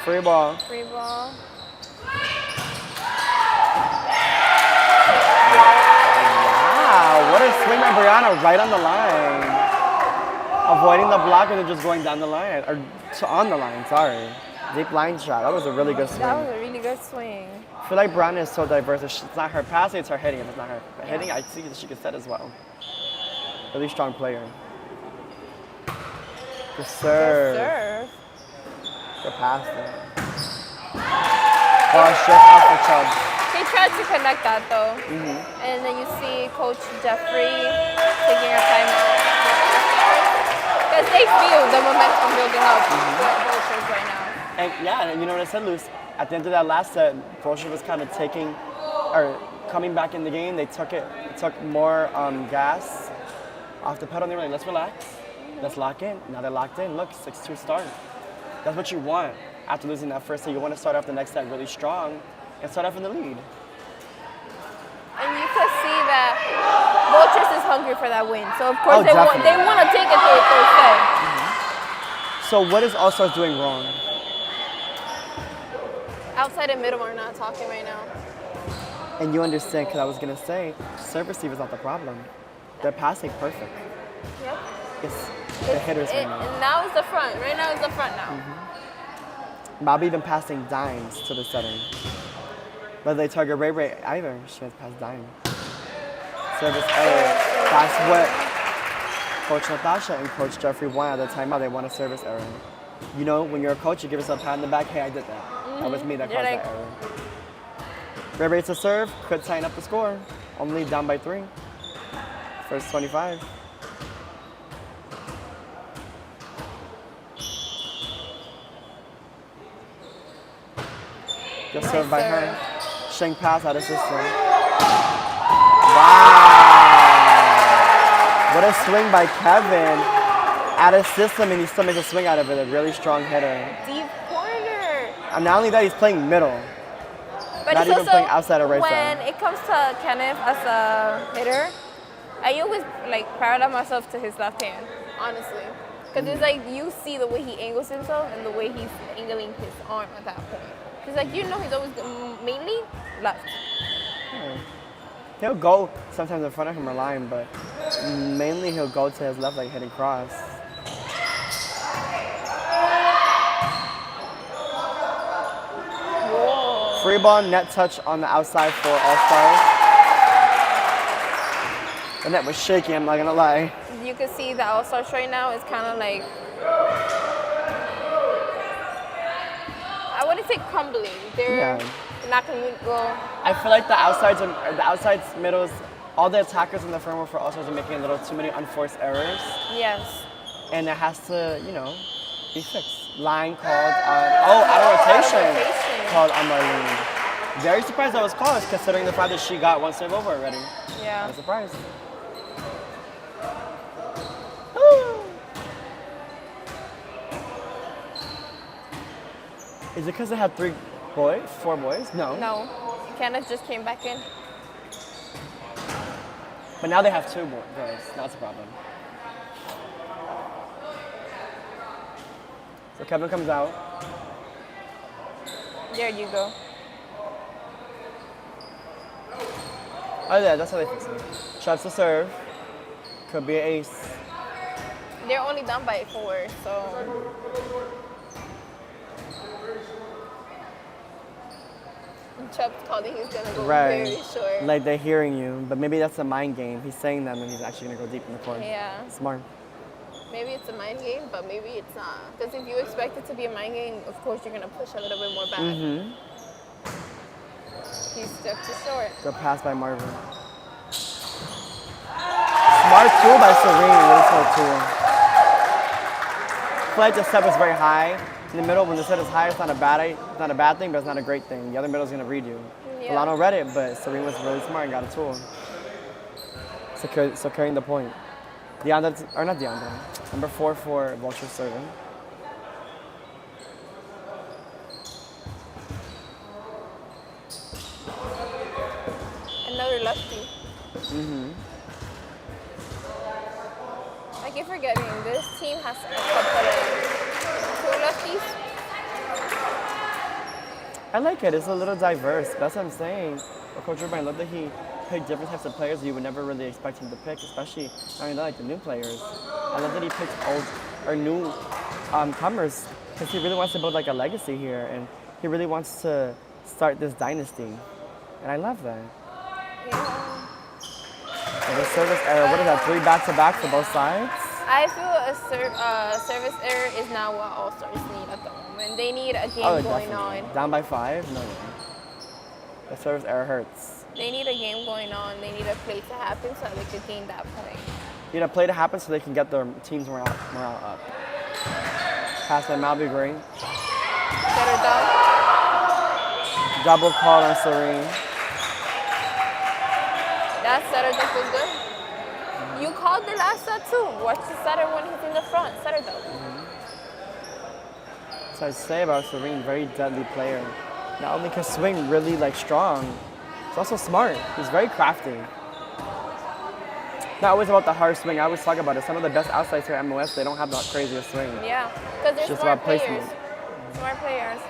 Free ball. Free ball. Wow, what a swing by Brianna right on the line. Avoiding the block and then just going down the line, or on the line, sorry. Deep line shot, that was a really good swing. That was a really good swing. I feel like Brianna is so diverse. If it's not her passing, it's her hitting. If it's not her hitting, I see that she can set as well. Really strong player. Good serve. Good serve. Good pass there. Ball straight off the Chubb. He tried to connect that though. And then you see Coach Jeffrey taking a timeout. Because they feel the momentum building up with Vultures right now. And yeah, and you know what I said, Luce? At the end of that last set, Vulture was kind of coming back in the game. They took more gas off the pedal. And they were like, let's relax, let's lock in. Now they're locked in. Look, 6-2 start. That's what you want after losing that first set. You want to start off the next set really strong and start off in the lead. And you can see that Vultures is hungry for that win. So of course definitely. they want to take it to a third set. So what is All Stars doing wrong? Outside and middle are not talking right now. And you understand, because I was going to say, serve receiver's not the problem. They're passing perfect. Yep. It's the hitters right now. And now it's the front. Right now it's the front now. Bobby been passing dimes to the setting. But they target Ray Ray either. She has passed dime. Service error. That's what Coach Natasha and Coach Jeffrey want at the timeout. They want a service error. You know, when you're a coach, you give yourself a pat on the back. Hey, I did that. That was me that caused that error. Ray Ray to serve. Could tighten up the score. Only down by 3. First 25. Good serve by her. Sheng pass out of system. Wow! What a swing by Kevin. Out of system, and he still makes a swing out of it. A really strong hitter. Deep corner. And not only that, he's playing middle. But Not it's even also, playing outside or right when side. it comes to Kenneth as a hitter, I always parallel myself to his left hand, honestly. Because it's like you see the way he angles himself and the way he's angling his arm at that point. Because he's always mainly left. He'll go sometimes in front of him or line, but mainly he'll go to his left, like hitting cross. Whoa. Free ball, net touch on the outside for All Stars. The net was shaky, I'm not gonna lie. You can see the All Stars right now is kind of like, I wouldn't say crumbling. They're not going to go. I feel like the outsides, middles, all the attackers in the framework for All Stars are making a little too many unforced errors. Yes. And it has to, be fixed. Line called out of rotation called on Marlene. Very surprised that was called, considering the fact that she got one serve over already. Yeah. I was surprised. Is it because they had 4 boys? No. No. Kenneth just came back in. But now they have 2 boys. That's a problem. So Kevin comes out. There you go. Oh yeah, that's how they fix it. Shots to serve. Could be an ace. They're only down by 4, so. Chubb's calling he's gonna go very short. Like they're hearing you, but maybe that's a mind game. He's saying that and he's actually gonna go deep in the court. Yeah. Smart. Maybe it's a mind game, but maybe it's not. Because if you expect it to be a mind game, of course you're gonna push a little bit more back. He's stepped too short. Good pass by Marvin. Smart tool by Serene, really smart tool. feel like the set was very high in the middle. When the set is high, it's not a bad thing, but it's not a great thing. The other middle is gonna read you. Yeah. Milano read it, but Serene was really smart and got a tool. So carrying the point. Deandra, or not Deandra. Number 4 for Vulture serving. Another lefty. I keep forgetting this team has a couple of 2 lefties. I like it. It's a little diverse. That's what I'm saying. Coach Urban, I love that he picked different types of players that you would never really expect him to pick, especially like the new players. I love that he picked old or new comers because he really wants to build like a legacy here, and he really wants to start this dynasty, and I love that. Yeah. So the service error. What is that? 3 back-to-back for both sides. I feel a service error is not what All Stars need at the moment. They need a game going definitely. on. Down by 5? No way. The service error hurts. They need a game going on. They need a play to happen so they could gain that point. You know, play to happen so they can get their team's morale up. Pass by Malby Green. Get her done. Double call on Serene. That setter dunk was good. You called the last set too. Watch the setter when he's in the front. Setter dunk. So I say about Serene, very deadly player. Not only can swing really like strong, he's also smart. He's very crafty. Not always about the hard swing. I always talk about it. Some of the best outsides here at MOS, they don't have the craziest swing. Yeah, because they're Just smart about players. placement. Smart players.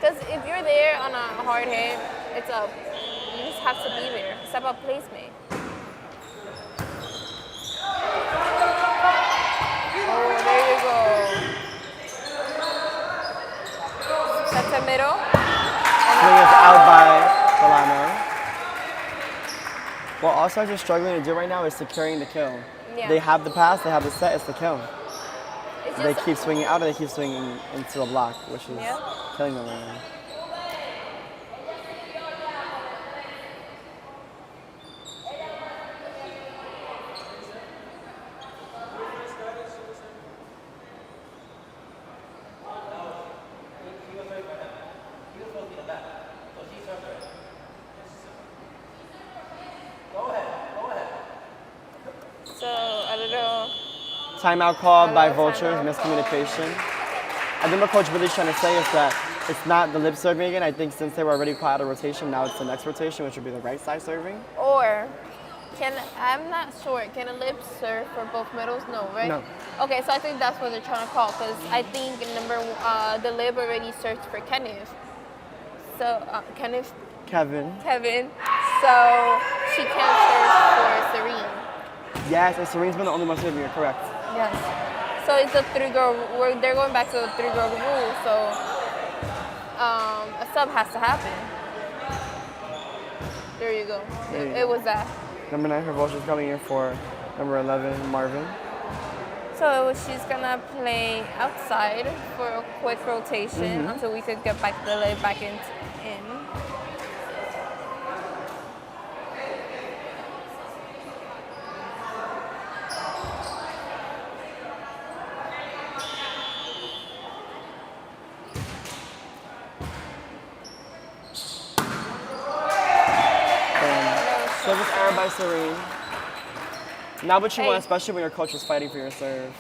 Because if you're there on a hard hit, it's up. You just have to be there. It's about placement. Oh, there you go. Set to middle. Swing is out by Solano. What All Stars are struggling to do right now is securing the kill. Yeah. They have the pass, they have the set, it's the kill. It's They just, keep swinging out or they keep swinging into a block, which is Yeah. killing them right now. so a little. Timeout called by Vultures, miscommunication. I think what Coach Billy's trying to say is that it's not the lip serving again. I think since they were already caught out of rotation, now it's the next rotation, which would be the right side serving. Or I'm not sure. Can a lip serve for both middles? No, right? No. Okay, so I think that's what they're trying to call because I think the lib already searched for Kenneth. So Kevin. So she can't search for Serene. Yes, and Serene's been the only one serving, you're correct. Yes. So it's a 3-girl. They're going back to the 3-girl rule. So a sub has to happen. There you go. There you It go. was that. Number 9 for Vultures coming in for number 11, Marvin. So she's gonna play outside for a quick rotation until we could get back the leg back in. Service error by Serene. Not what you Hey. want, especially when your coach is fighting for your serve.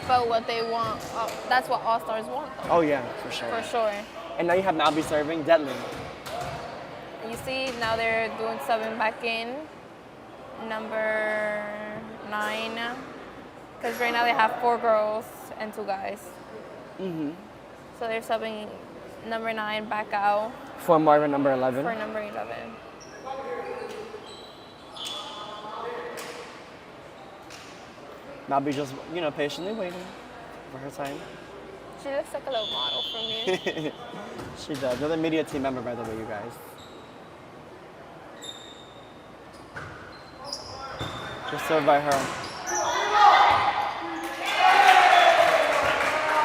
But what they want, that's what All Stars want, though, Oh yeah, for sure. for sure. And now you have Malby serving, deadly. You see, now they're doing subbing back in. Number 9. Because right now they have 4 girls and 2 guys. So they're subbing number 9 back out For Marvin, number 11. for number 11. Malby just, patiently waiting for her time. She looks like a little model for me. She does. Another media team member, by the way, you guys. Just served by her.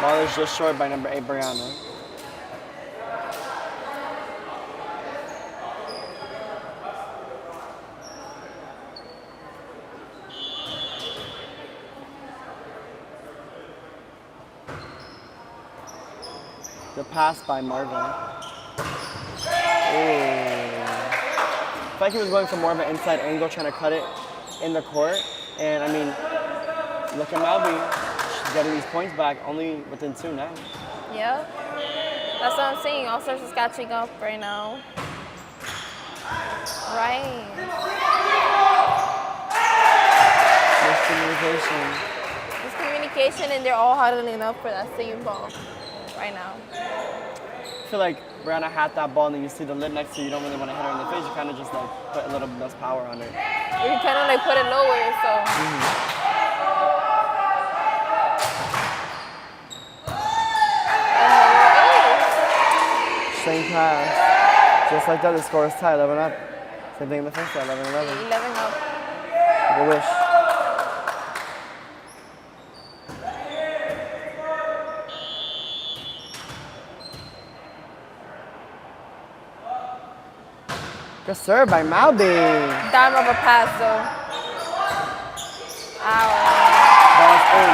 Ball is just short by number 8, Brianna. The pass by Marvin. Ooh. I feel like he was going for more of an inside angle, trying to cut it in the court. And I mean, look at Malby. She's getting these points back only within 2 now. Yep. That's what I'm saying. All Stars is catching up right now. Right. Miscommunication. Miscommunication, and they're all huddling up for that same ball right now. I feel like Brianna had that ball and then you see the lid next to you, you don't really want to hit her in the face, you kind of just like put a little bit less power on it. You kind of like put it lower, so. Same pass. Just like that, the score is tied, 11 up. Same thing in the first set, 11-11. 11 up. Good wish. Good serve by Malby. Dime of a pass, though. Ow. That's in.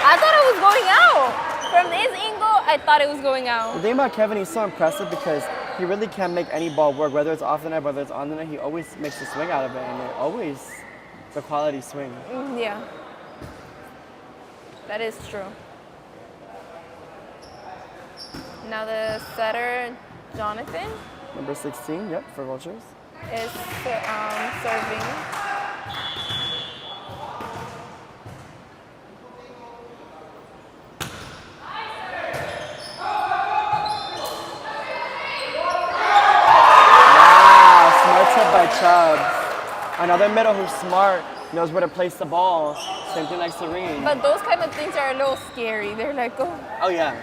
I thought it was going out. From this angle, I thought it was going out. The thing about Kevin, he's so impressive because he really can make any ball work, whether it's off the net, whether it's on the net, he always makes a swing out of it, and it always the quality swing. Yeah. That is true. Now the setter, Jonathan, Number 16, yep, for Vultures. is serving. Wow, smart tip by Chubbs. Another middle who's smart, knows where to place the ball. Same thing like Serene. But those kind of things are a little scary. They're like, oh. Oh yeah,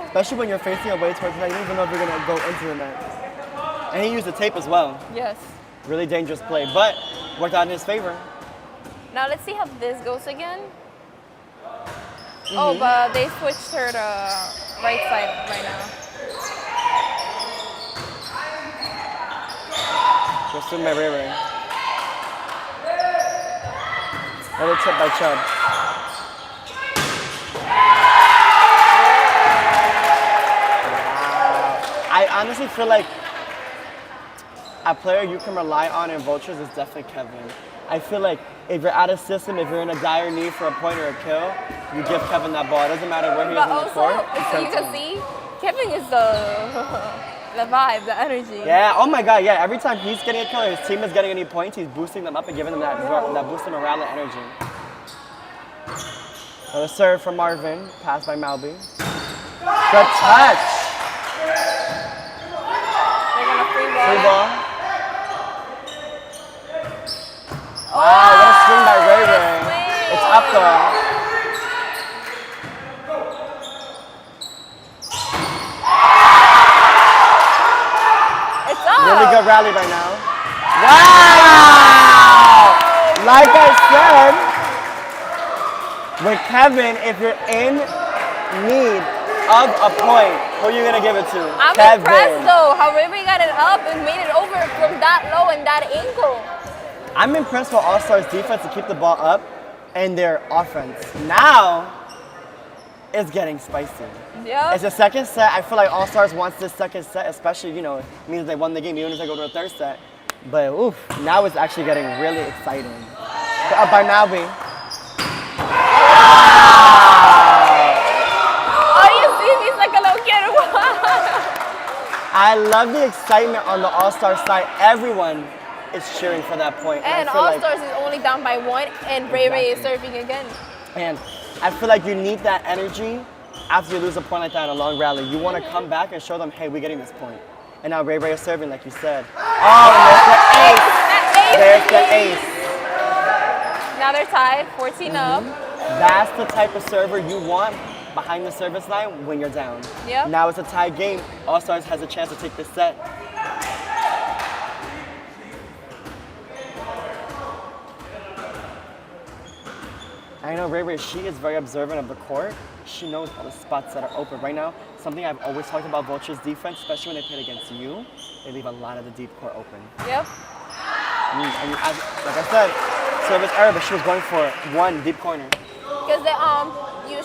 especially when you're facing away towards the net, you don't even know if you're gonna go into the net. And he used the tape as well. Yes. Really dangerous play, but worked out in his favor. Now let's see how this goes again. Oh, but they switched her to right side right now. Just in my Ray. Another tip by Chubb. Wow. I honestly feel like a player you can rely on in Vultures is definitely Kevin. I feel like if you're out of system, if you're in a dire need for a point or a kill, you give Kevin that ball. It doesn't matter where he is But in the court. also, so you sends can him. see, Kevin is the vibe, the energy. Yeah, oh my god, yeah. Every time he's getting a kill or his team is getting any points, he's boosting them up and giving them that boost of morale and energy. So the serve from Marvin, pass by Malby. Good touch. They're gonna free ball. Free ball. Wow, what a swing by Ray Ray. swing. It's up though. It's up. Really good rally right now. Wow! Like I said, with Kevin, if you're in need of a point, who are you gonna give it to? I'm Kevin. impressed though, how Ray got it up and made it over from that low and that angle. I'm impressed with All Stars defense to keep the ball up and their offense. Now, it's getting spicy. Yep. It's the second set. I feel like All Stars wants this second set, especially, you know, it means they won the game, even if they go to a third set. But oof, now it's actually getting really exciting. Up by Malby. Oh, you see, he's like a little kid. I love the excitement on the All Star side. Everyone is cheering for that point. And I feel All like- Stars is only down by 1, and Ray is serving again. And I feel like you need that energy after you lose a point like that in a long rally. You want to come back and show them, hey, we're getting this point. And now Ray is serving, like you said. Oh, and there's the ace. There's the ace. Now they're tied, 14 up. That's the type of server you want behind the service line when you're down. Yep. Now it's a tie game. All Stars has a chance to take this set. I know Ray, she is very observant of the court. She knows all the spots that are open. Right now, something I've always talked about Vulture's defense, especially when they play against you, they leave a lot of the deep court open. Yep. And like I said, service error, but she was going for one deep corner. Because they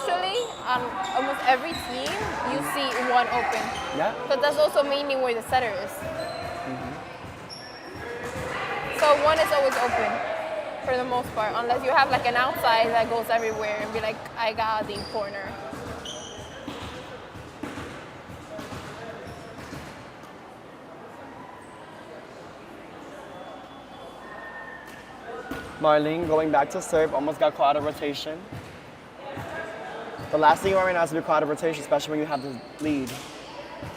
usually on almost every team you see one open. Yeah. But that's also mainly where the setter is. So one is always open for the most part, unless you have like an outside that goes everywhere and be like, I got the corner. Marlene going back to serve, almost got caught out of rotation. The last thing you want right now is to be caught out of rotation, especially when you have the lead.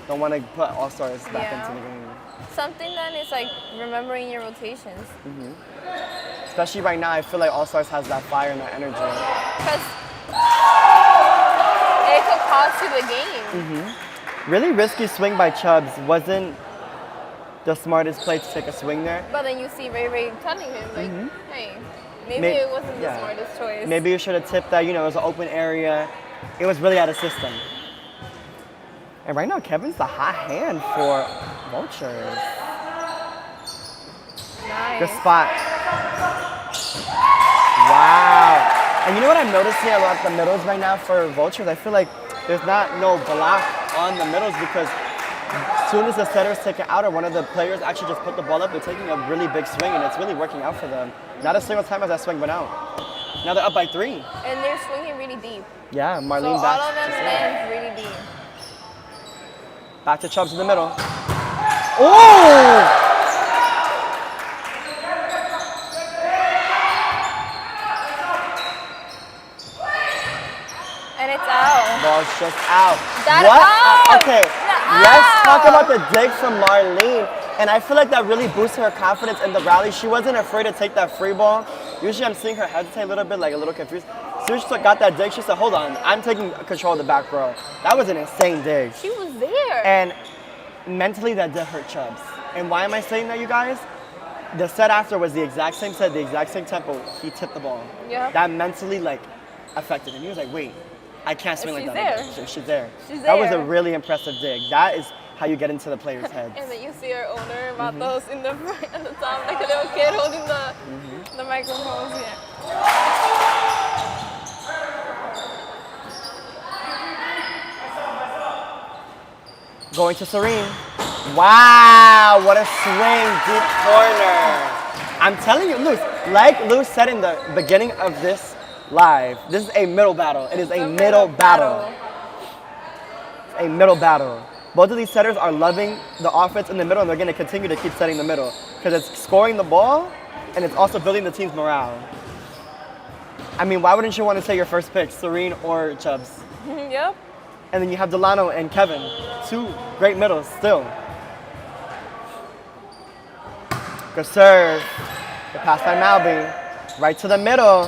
Don't want to put all-stars back Yeah. into the game. Something then is like remembering your rotations. Especially right now, I feel like all-stars has that fire and that energy. Because it could cost you the game. Really risky swing by Chubbs. Wasn't the smartest play to take a swing there. But then you see Ray Ray telling him, like, hey, maybe May- it wasn't yeah. the smartest choice. Maybe you should have tipped that, it was an open area. It was really out of system. And right now, Kevin's the hot hand for Vultures. Nice. Good spot. Wow. And you know what I'm noticing a lot the middles right now for Vultures? I feel like there's no block on the middles because as soon as the setter's taken out or one of the players actually just put the ball up, they're taking a really big swing and it's really working out for them. Not a single time has that swing went out. Now they're up by 3. And they're swinging really deep. Yeah, So Marlene all back of them to serve. land really deep. Back to Chubbs in the middle. Oh! And it's out. Ball's just out. That what? out! Okay, The let's talk out! about the dig from Marlene. And I feel like that really boosted her confidence in the rally. She wasn't afraid to take that free ball. Usually I'm seeing her hesitate a little bit, like a little confused. As soon as she got that dig, she said, hold on, I'm taking control of the back row. That was an insane dig. She was there. And mentally that did hurt Chubbs. And why am I saying that, you guys? The set after was the exact same set, the exact same tempo. He tipped the ball. Yeah. That mentally affected him. He was like, wait, I can't swing like She's that. there. She's there. She's That was a there. really impressive dig. That is how you get into the players' heads. And then you see our owner, Matos, in the front at the top, like a little kid holding the microphones. Yeah. Going to Serene. Wow, what a swing, deep corner. I'm telling you, Luz, like Luz said in the beginning of this live, this is a middle battle. It is a middle battle. A middle battle. Both of these setters are loving the offense in the middle, and they're going to continue to keep setting the middle because it's scoring the ball, and it's also building the team's morale. I mean, why wouldn't you want to take your first pick, Serene or Chubbs? Yep. And then you have Delano and Kevin, 2 great middles still. Good serve. Good pass by Malby. Right to the middle.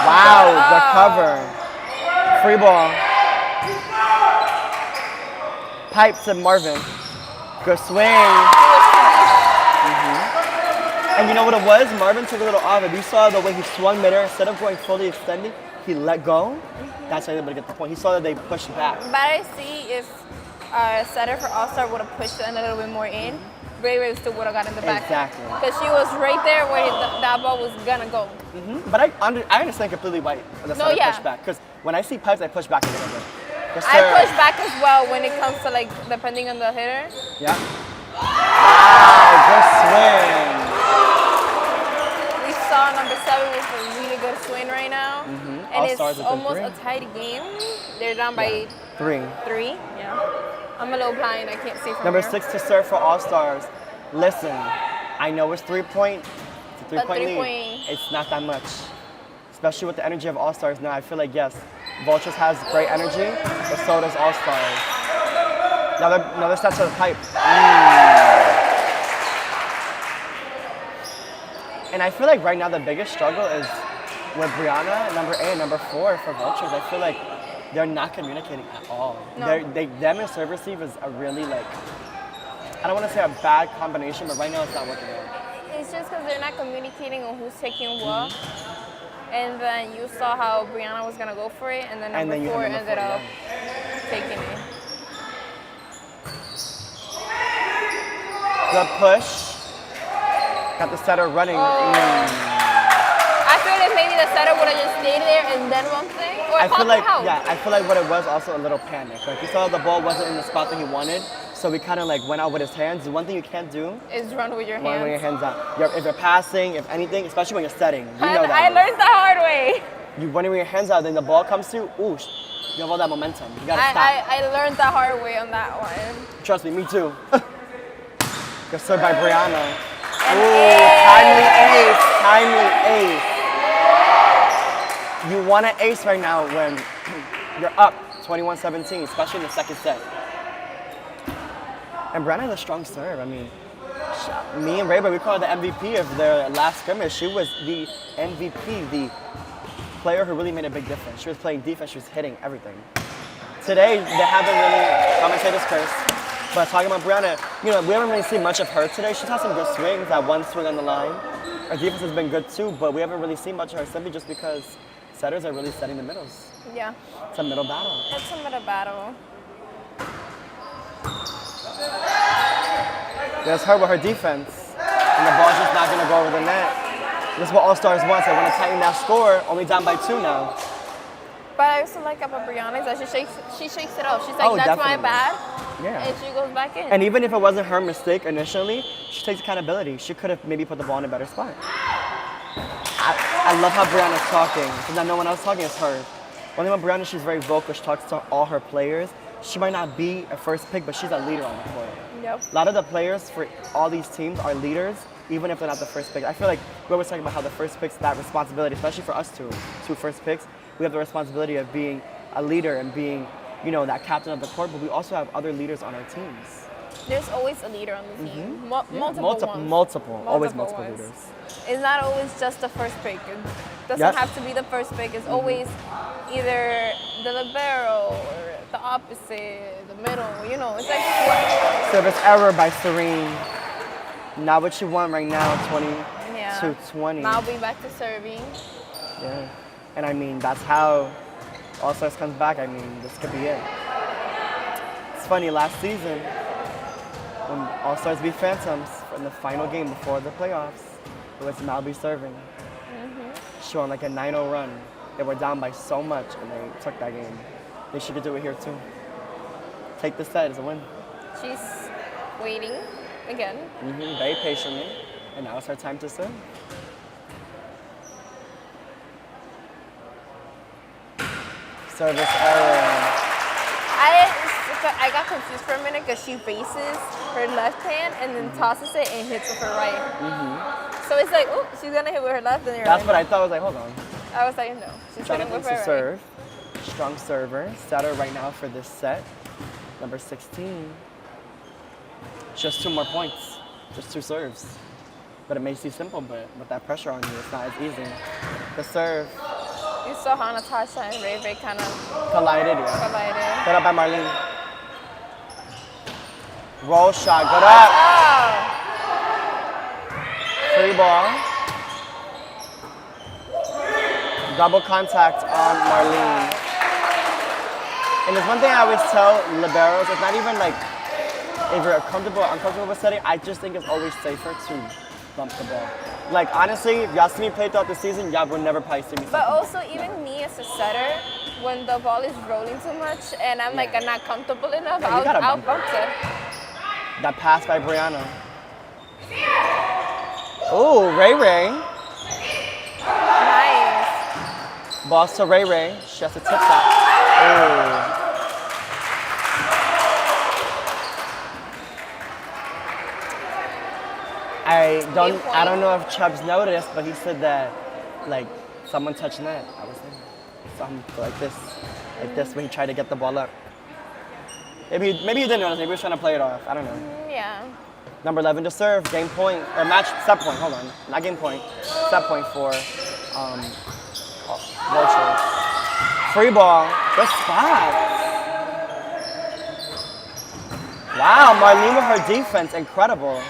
Wow, the cover. Free ball. Pipe to Marvin. Good swing. And you know what it was? Marvin took a little off. If you saw the way he swung midair, instead of going fully extended, he let go. That's how he was able to get the point. He saw that they pushed back. But I see if our setter for All-Star would have pushed it a little bit more in, Ray Ray still would have gotten the back. Exactly. Because she was right there where that ball was going to go. But I understand completely why the No, setter yeah. pushed back. Because when I see pipes, I push back a little bit. Good I serve. push back as well when it comes to like depending on the hitter. Yeah. Wow, good swing. We saw number 7 with a really good swing right now. And All-Stars it's within almost 3. a tight game. They're down by 3. 3. Yeah. I'm a little blind. I can't see from Number here. 6 to serve for All-Stars. Listen, I know it's 3 point. It's a 3-point lead. 3-point. It's not that much. Especially with the energy of All-Stars now. I feel like, yes, Vultures has great energy, but so does All-Stars. Another set to the pipe. And I feel like right now the biggest struggle is with Brianna, number 8, and number 4 for Vultures. I feel like they're not communicating at all. No. Them and serve receive is a really I don't want to say a bad combination, but right now it's not working out. It's just because they're not communicating on who's taking what. And then you saw how Brianna was going to go for it, and then And number then you 4 have number ended 4, up taking it. Good push. Got the setter running. I feel like maybe the setter would have just stayed there and then one thing. Or I feel like how? yeah, I feel like what it was also a little panic. Like he saw the ball wasn't in the spot that he wanted, so we kind of like went out with his hands. The one thing you can't do, Is run with your run with your hands. hands out. If you're passing, if anything, especially when you're setting, you know that. I learned the hard way. You running with your hands out, then the ball comes to you. Ooh, you have all that momentum. You gotta stop. I learned the hard way on that one. Trust me too. Good serve by Brianna. And Ooh, timely ace, timely ace. You want an ace right now when you're up 21-17, especially in the second set. And Brianna has a strong serve. I mean, me and Rayba, we call her the MVP of their last scrimmage. She was the MVP, the player who really made a big difference. She was playing defense, she was hitting everything. Today, they haven't really, commentators curse, but talking about Brianna, we haven't really seen much of her today. She's had some good swings, that one swing on the line. Her defense has been good too, but we haven't really seen much of her simply just because setters are really setting the middles. Yeah. It's a middle battle. It's a middle battle. There's her with her defense, and the ball's just not going to go over the net. This is what All-Stars want. They want to tighten that score, only down by 2 now. But I also like about Brianna is that she shakes it off. She's like, Oh, that's my definitely. bad. Yeah. And she goes back in. And even if it wasn't her mistake initially, she takes accountability. She could have maybe put the ball in a better spot. I love how Brianna's talking, because now no one else talking, it's her. One thing about Brianna, she's very vocal. She talks to all her players. She might not be a first pick, but she's a leader on the court. Yep. A lot of the players for all these teams are leaders, even if they're not the first pick. I feel like we always talking about how the first pick's that responsibility, especially for us two first picks. We have the responsibility of being a leader and being, that captain of the court, but we also have other leaders on our teams. There's always a leader on the team. Yeah, Multiple always multiple ones. leaders. It's not always just the first pick. It doesn't Yep. have to be the first pick. It's always either the libero or the opposite, the middle. It's like Service error by Serene. Not what you want right now, 20-20. Now be back to serving. Yeah. And I mean, that's how All-Stars comes back. I mean, this could be it. It's funny, last season, when All-Stars beat Phantoms in the final game before the playoffs, it was Malby serving. Showing like a 9-0 run. They were down by so much and they took that game. They should do it here too. Take the set as a win. She's waiting again. Very patiently. And now it's her time to serve. Service error. I got confused for a minute because she faces her left hand and then tosses it and hits with her right. So it's like, oh, she's gonna hit with her left and her That's right. what I thought. I was like, hold on. I was like, no, she's hitting with her to right. serve. Strong server. Setter right now for this set. Number 16. Just 2 more points. Just 2 serves. But it may seem simple, but with that pressure on you, it's not as easy. The serve. You saw how Natasha and Ray kind of Collided, yeah. collided. Good up by Marlene. Roll shot, good up. Oh, Free ball. Double contact on Marlene. And there's one thing I always tell liberos, it's not even like if you're comfortable or uncomfortable with setting, I just think it's always safer to bump the ball. Like honestly, if y'all see me play throughout the season, y'all will never probably see me. but also even me as a setter, when the ball is rolling too much and I'm like, I'm not comfortable enough, Yeah, you gotta I'll bump bump it. That pass by Brianna. Oh, Ray Ray. Nice. Balls to Ray Ray. She has to tip that. Oh. I don't know if Chubbs noticed, but he said that like someone touched net. I was thinking something like this when he tried to get the ball up. Maybe he didn't notice. Maybe he was trying to play it off. I don't know. Yeah. Number 11 to serve. Game point or match set point. Hold on, not game point. Set point for Vultures. Free ball. Good spot. Wow, Marlene with her defense, incredible.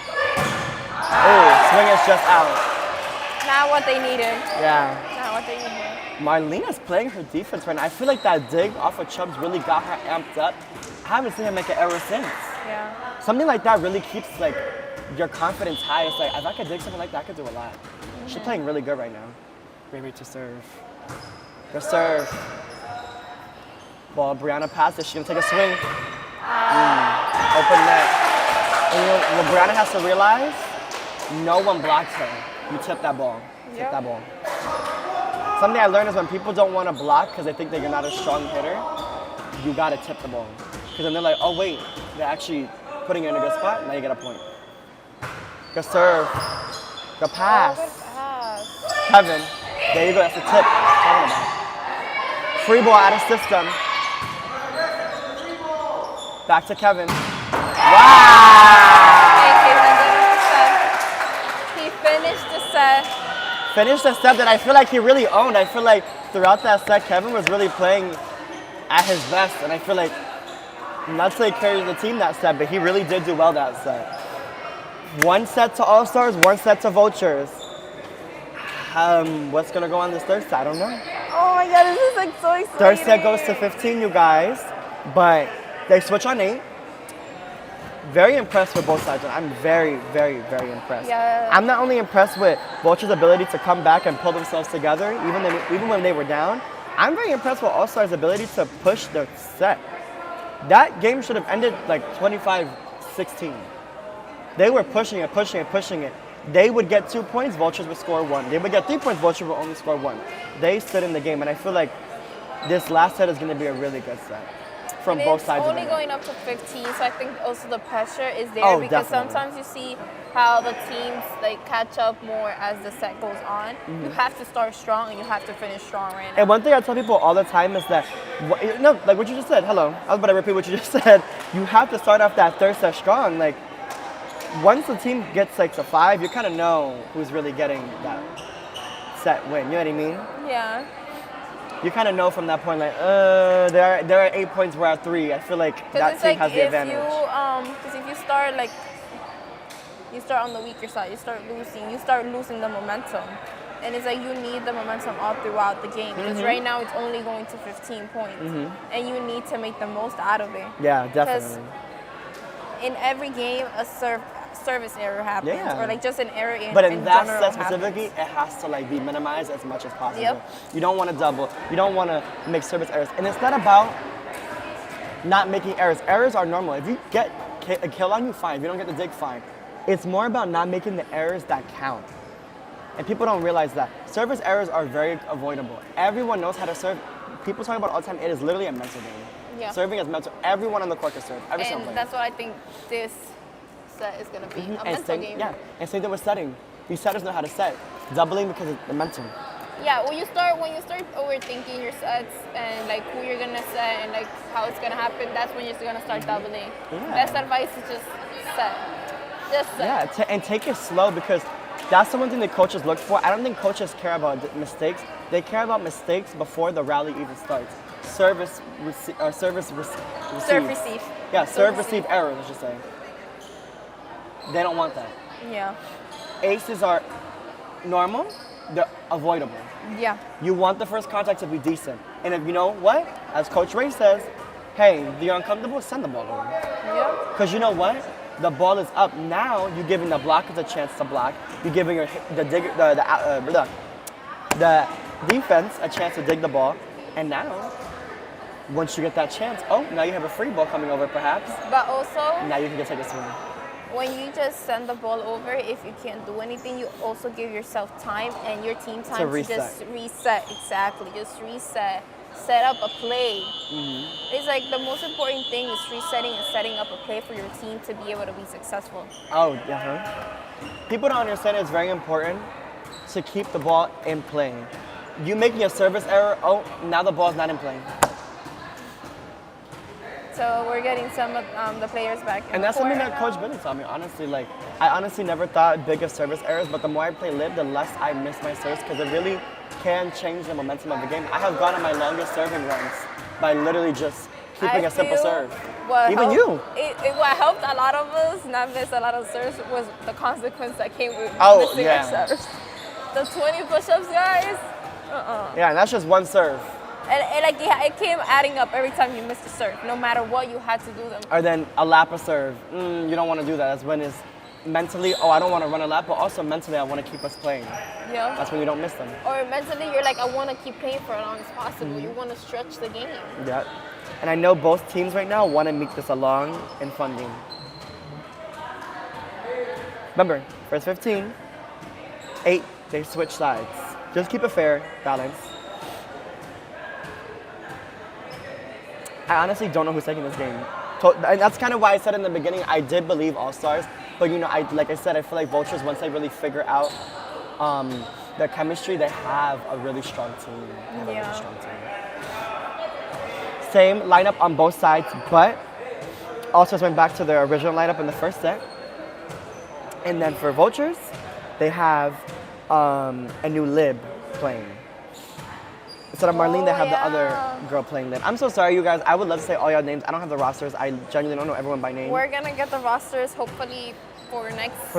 Oh, swing is just out. Not what they needed. Yeah. Not what they needed. Marlene is playing her defense right now. I feel like that dig off of Chubbs really got her amped up. I haven't seen her make an error since. Yeah. Something like that really keeps like your confidence high. It's like if I could dig something like that, I could do a lot. She's playing really good right now. Ray to serve. Good serve. Ball, Brianna passes. She's gonna take a swing. Open net. And you know what Brianna has to realize? No one blocks her. You tip that ball. Tip Yep. that ball. Something I learned is when people don't want to block because they think that you're not a strong hitter, you gotta tip the ball. Because then they're like, oh wait, they're actually putting you in a good spot. Now you get a point. Good serve. Good pass. Oh, good pass. Kevin. There you go. That's the tip. Talking about. Free ball out of system. Back to Kevin. Wow! He finished the set. Finished a set that I feel like he really owned. I feel like throughout that set, Kevin was really playing at his best, and I feel like, not to say he carried the team that set, but he really did do well that set. One set to All-Stars, one set to Vultures. What's gonna go on this third set? I don't know. Oh my god, this is like so exciting. Third set goes to 15, you guys, but they switch on 8. Very impressed with both sides. I'm very, very, very impressed. Yeah. I'm not only impressed with Vulture's ability to come back and pull themselves together, even when they were down. I'm very impressed with All-Star's ability to push their set. That game should have ended like 25-16. They were pushing it, pushing it, pushing it. They would get 2 points, Vultures would score 1. They would get 3 points, Vultures would only score 1. They stood in the game, and I feel like this last set is going to be a really good set from both sides It's of only it. going up to 15, so I think also the pressure is there Oh, because definitely. sometimes you see how the teams like catch up more as the set goes on. You have to start strong and you have to finish strong right now. And one thing I tell people all the time is that, no, like what you just said, hello, I was about to repeat what you just said. You have to start off that third set strong. Like, once the team gets like to 5, you kind of know who's really getting that set win, you know what I mean? Yeah. You kind of know from that point, like, there are 8 points, we're at 3. I feel like that It's team like has the advantage. because if you start like, you start on the weaker side, you start losing the momentum. And it's like you need the momentum all throughout the game because right now it's only going to 15 points and you need to make the most out of it. Yeah, definitely. In every game, a service error happens Yeah. or like just an error in But in that general set specifically, happens. it has to like be minimized as much as possible. Yep. You don't want to double. You don't want to make service errors. And it's not about not making errors. Errors are normal. If you get a kill on you, fine. If you don't get the dig, fine. It's more about not making the errors that count. And people don't realize that. Service errors are very avoidable. Everyone knows how to serve. People talk about it all the time. It is literally a mental game. Yeah. Serving is mental. Everyone on the court can serve. Every single And player. that's what I think this set is going to be, a mental same, game. Yeah, and same thing with setting. These setters know how to set. Doubling because of the mental. Yeah, when you start overthinking your sets and like who you're gonna set and like how it's gonna happen, that's when you're gonna start doubling. Yeah. Best advice is just set. Just set. Yeah, and take it slow because that's the one thing that coaches look for. I don't think coaches care about mistakes. They care about mistakes before the rally even starts. Serve, receive. Serve, receive. Yeah, serve, receive errors, I should say. They don't want that. Yeah. Aces are normal, they're avoidable. Yeah. You want the first contact to be decent. And if you know what, as Coach Ray says, hey, you're uncomfortable, send the ball over. Yeah. Because you know what? The ball is up. Now you're giving the blockers a chance to block. You're giving the defense a chance to dig the ball. And now, once you get that chance, now you have a free ball coming over perhaps. But also, Now you can just take a swing. when you just send the ball over, if you can't do anything, you also give yourself time and your team time to reset. just reset. Exactly. Just reset. Set up a play. It's like the most important thing is resetting and setting up a play for your team to be able to be successful. Oh, yeah. People don't understand it's very important to keep the ball in play. You making a service error, now the ball's not in play. So we're getting some of the players back. And that's something that Coach Billy taught me, honestly. Like, I honestly never thought big of service errors, but the more I play live, the less I miss my serves, because it really can change the momentum of the game. I have gone on my longest serving runs by literally just keeping a simple serve. Even you. What helped a lot of us not miss a lot of serves was the consequence that came with missing our serves. The 20 push-ups, guys. Yeah, and that's just one serve. And it came adding up every time you missed a serve. No matter what, you had to do them. Or then a lap of serve. You don't want to do that. That's when it's mentally, I don't want to run a lap, but also mentally, I want to keep us playing. Yeah. That's when you don't miss them. Or mentally, you're like, I want to keep playing for as long as possible. You want to stretch the game. Yeah. And I know both teams right now want to make this a long and fun game. Remember, first 15, 8, they switch sides. Just keep it fair, balance. I honestly don't know who's taking this game. And that's kind of why I said in the beginning, I did believe All-Stars. But you know, like I said, I feel like Vultures, once they really figure out their chemistry, they have a really strong team. Same lineup on both sides, but All-Stars went back to their original lineup in the first set. And then for Vultures, they have a new lib playing. Instead of Marlene, they have the other girl playing lib. I'm so sorry, you guys. I would love to say all y'all names. I don't have the rosters. I genuinely don't know everyone by name. We're gonna get the rosters hopefully for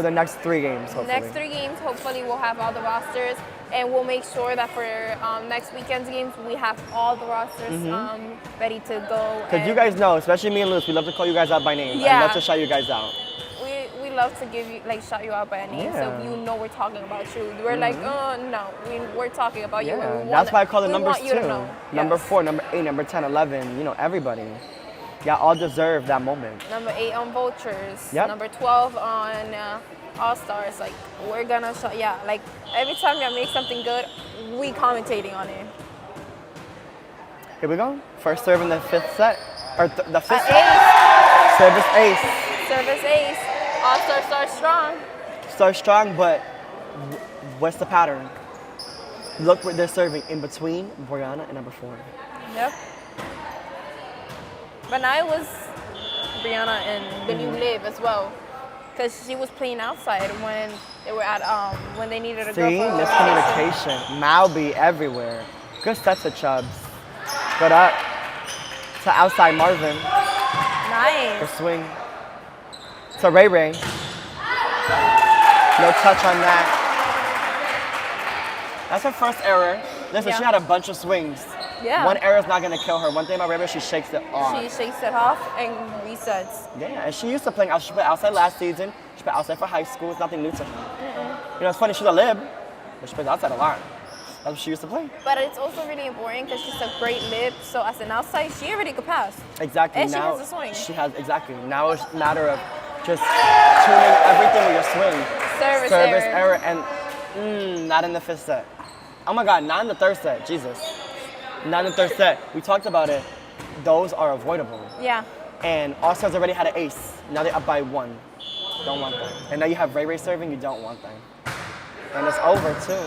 the next 3 games. Hopefully. Next 3 games, hopefully we'll have all the rosters, and we'll make sure that for next weekend's games we have all the rosters ready to go. Because you guys know, especially me and Luz, we love to call you guys out by name. Yeah. I love to shout you guys out. We love to give you shout you out by a name, so you know we're talking about you. We're like, oh no, we're talking about you. Yeah, that's why I call the numbers too. Number Yes. 4, number 8, number 10, 11. You know, everybody. Y'all all deserve that moment. Number 8 on Vultures. Yep. Number 12 on All-Stars. Like, we're gonna show, like every time y'all make something good, we commentating on it. Here we go. First serve in the 5th set. Or the 5th set. Ace. Service ace. Service ace. All-Stars start strong. Start strong, but what's the pattern? Look what they're serving in between Brianna and number 4. Yep. But now it was Brianna and the new Liv as well, because she was playing outside when they were at when they needed a girl. See, miscommunication. Malby everywhere. Good set to Chubbs. Good up to outside Marvin. Nice. The swing to Ray Ray. No touch on that. That's her first error. Listen, she had a bunch of swings. Yeah. One error is not going to kill her. One thing about Ray Ray, she shakes it off. She shakes it off and resets. Yeah, and she used to playing. She played outside last season. She played outside for high school. It's nothing new to her. You know, it's funny. She's a lib, but she plays outside a lot. That's what she used to play. But it's also really important because she's a great lib. So as an outside, she already could pass. Exactly. And now she has a swing. She has exactly. Now it's a matter of just tuning everything with your swing. Service error and not in the 5th set. Oh my God, not in the 3rd set. Jesus. Not in the 3rd set. We talked about it. Those are avoidable. Yeah. And All-Stars already had an ace. Now they're up by 1. Don't want that. And now you have Ray Ray serving. You don't want that. And it's over too.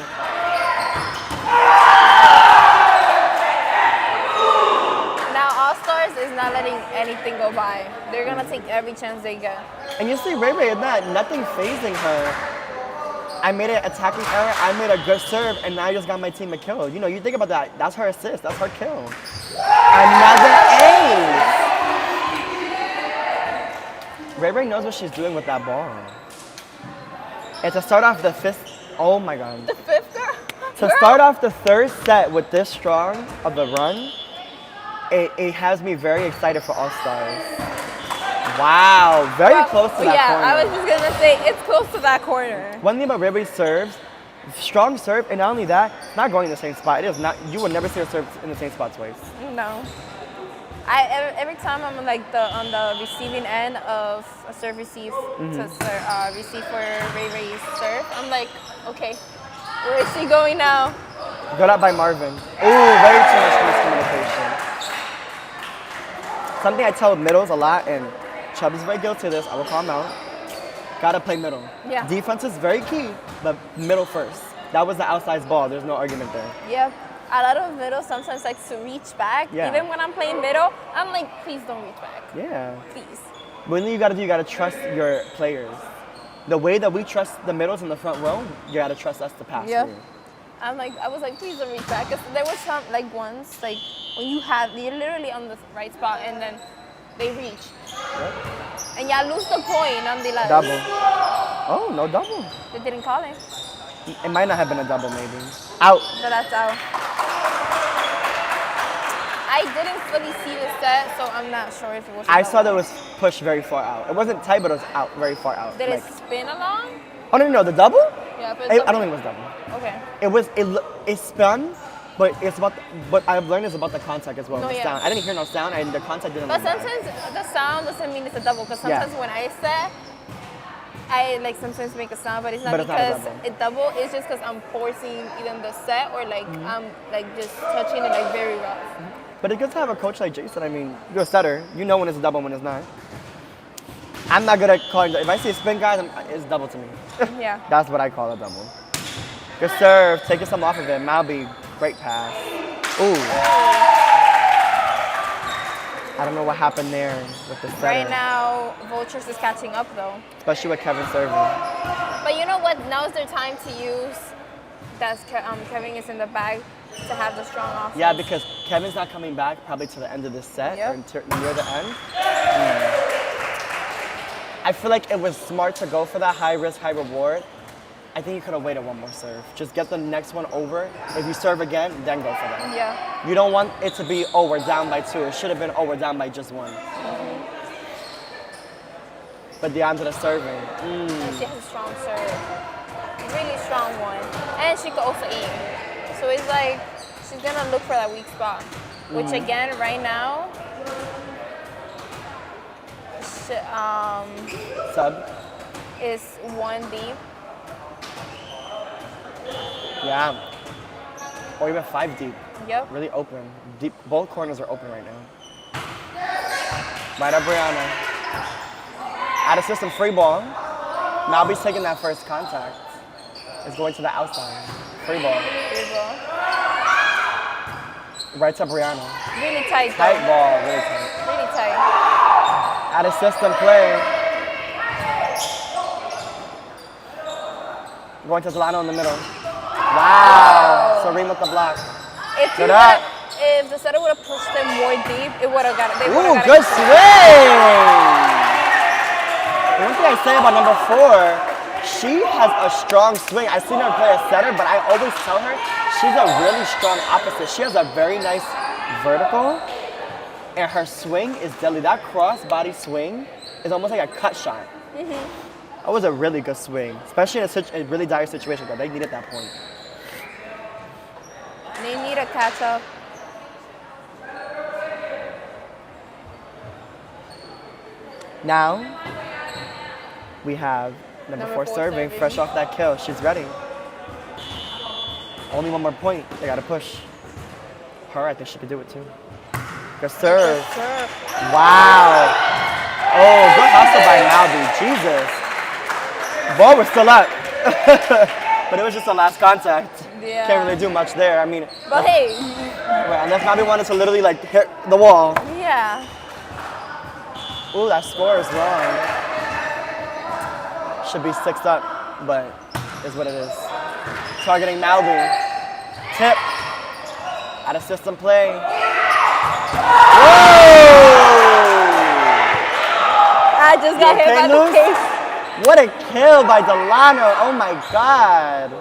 Now All-Stars is not letting anything go by. They're gonna take every chance they get. And you see Ray Ray in that, nothing phasing her. I made an attacking error, I made a good serve, and now I just got my team a kill. You know, you think about that, that's her assist, that's her kill. Another ace! Ray Ray knows what she's doing with that ball. And to start off the 5th, oh my God. The 5th girl? To start off the 3rd set with this strong of the run, it has me very excited for All-Stars. Wow, very close to that corner. Yeah, I was just gonna say, it's close to that corner. One thing about Ray Ray's serves, strong serve, and not only that, it's not going in the same spot. It is not, you will never see her serve in the same spot twice. No. Every time I'm like on the receiving end of a serve receive to receive for Ray Ray's serve, I'm like, okay, where is she going now? Got out by Marvin. Ooh, very too much miscommunication. Something I tell middles a lot, and Chubb is very guilty of this. I will call him out. Gotta play middle. Yeah. Defense is very key, but middle first. That was the outside ball. There's no argument there. Yep. A lot of middle sometimes likes to reach back. Yeah. Even when I'm playing middle, I'm like, please don't reach back. Yeah. Please. One thing you gotta do, you gotta trust your players. The way that we trust the middles in the front row, you gotta trust us to pass Yeah. through. I was like, please don't reach back. 'Cause there was some, like once, like when you're literally on the right spot and then they reach. Yep. And you lose the point on the left. Double. Oh, no double. They didn't call it. It might not have been a double, maybe. Out. So that's out. I didn't fully see the set, so I'm not sure if it was. I saw that it was pushed very far out. It wasn't tight, but it was out, very far out. Did like, it spin along? Oh no, the double? Yeah, but I don't think it was double. Okay. It was it spun, But it's about, but I've learned it's about the contact as well. No, the yeah. sound. I didn't hear no sound, and the contact didn't. But look bad. sometimes the sound doesn't mean it's a double. Because Yeah. sometimes when I set, I like sometimes make a sound, but it's not But it's not a because double. it double. It's just because I'm forcing either the set or like Mm-hmm. I'm like just touching it like very rough. But it's good to have a coach like Jason. I mean, you're a setter. You know when it's a double, when it's not. I'm not good at calling. If I see a spin, guys, it's double to me. Yeah. That's what I call a double. Good serve. Taking some off of it. Malby, great pass. Ooh. I don't know what happened there with the setter. Right now, Vultures is catching up though. Especially with Kevin serving. But you know what? Now is their time to use. Kevin is in the bag to have the strong offense. Yeah, because Kevin's not coming back probably to the end of this set Yep. or near the end. I feel like it was smart to go for that high risk, high reward. I think you could have waited one more serve. Just get the next one over. If you serve again, then go for that. Yeah. You don't want it to be, oh, we're down by 2. It should have been, oh, we're down by just 1. But Deandra serving. And she has a strong serve. Really strong one. And she could also aim. So it's like she's gonna look for that weak spot. Which again, right now, Sub. is 1 deep. Yeah. Or even 5 deep. Yep. Really open. Deep. Both corners are open right now. Right up Brianna. Out of system, free ball. Malby's taking that first contact. It's going to the outside. Free ball. Free ball. Right to Brianna. Really tight though. Tight ball, really tight. Really tight. Out of system play. Going to Zolano in the middle. Wow. Serene with the block. If Good up. if the setter would have pushed them more deep, it would have got it. They would Ooh, have got good it. swing! The one thing I say about number 4, she has a strong swing. I've seen her play a setter, but I always tell her she's a really strong opposite. She has a very nice vertical, and her swing is deadly. That cross body swing is almost like a cut shot. That was a really good swing, especially in a really dire situation that they needed that point. They need a catch up. Now, we have number 4 serving, fresh off that kill. She's ready. Only one more point. They gotta push. Her, I think she could do it too. Good serve. Wow. Oh, good hustle by Malby. Jesus. Ball was still up. But it was just the last contact. Yeah. Can't really do much there. I mean, But hey, unless Malby wanted to literally like hit the wall. yeah. Ooh, that score is wrong. Should be 6 up, but is what it is. Targeting Malby. Tip. Out of system play. I just got hit by the case. What a kill by Delano. Oh my God.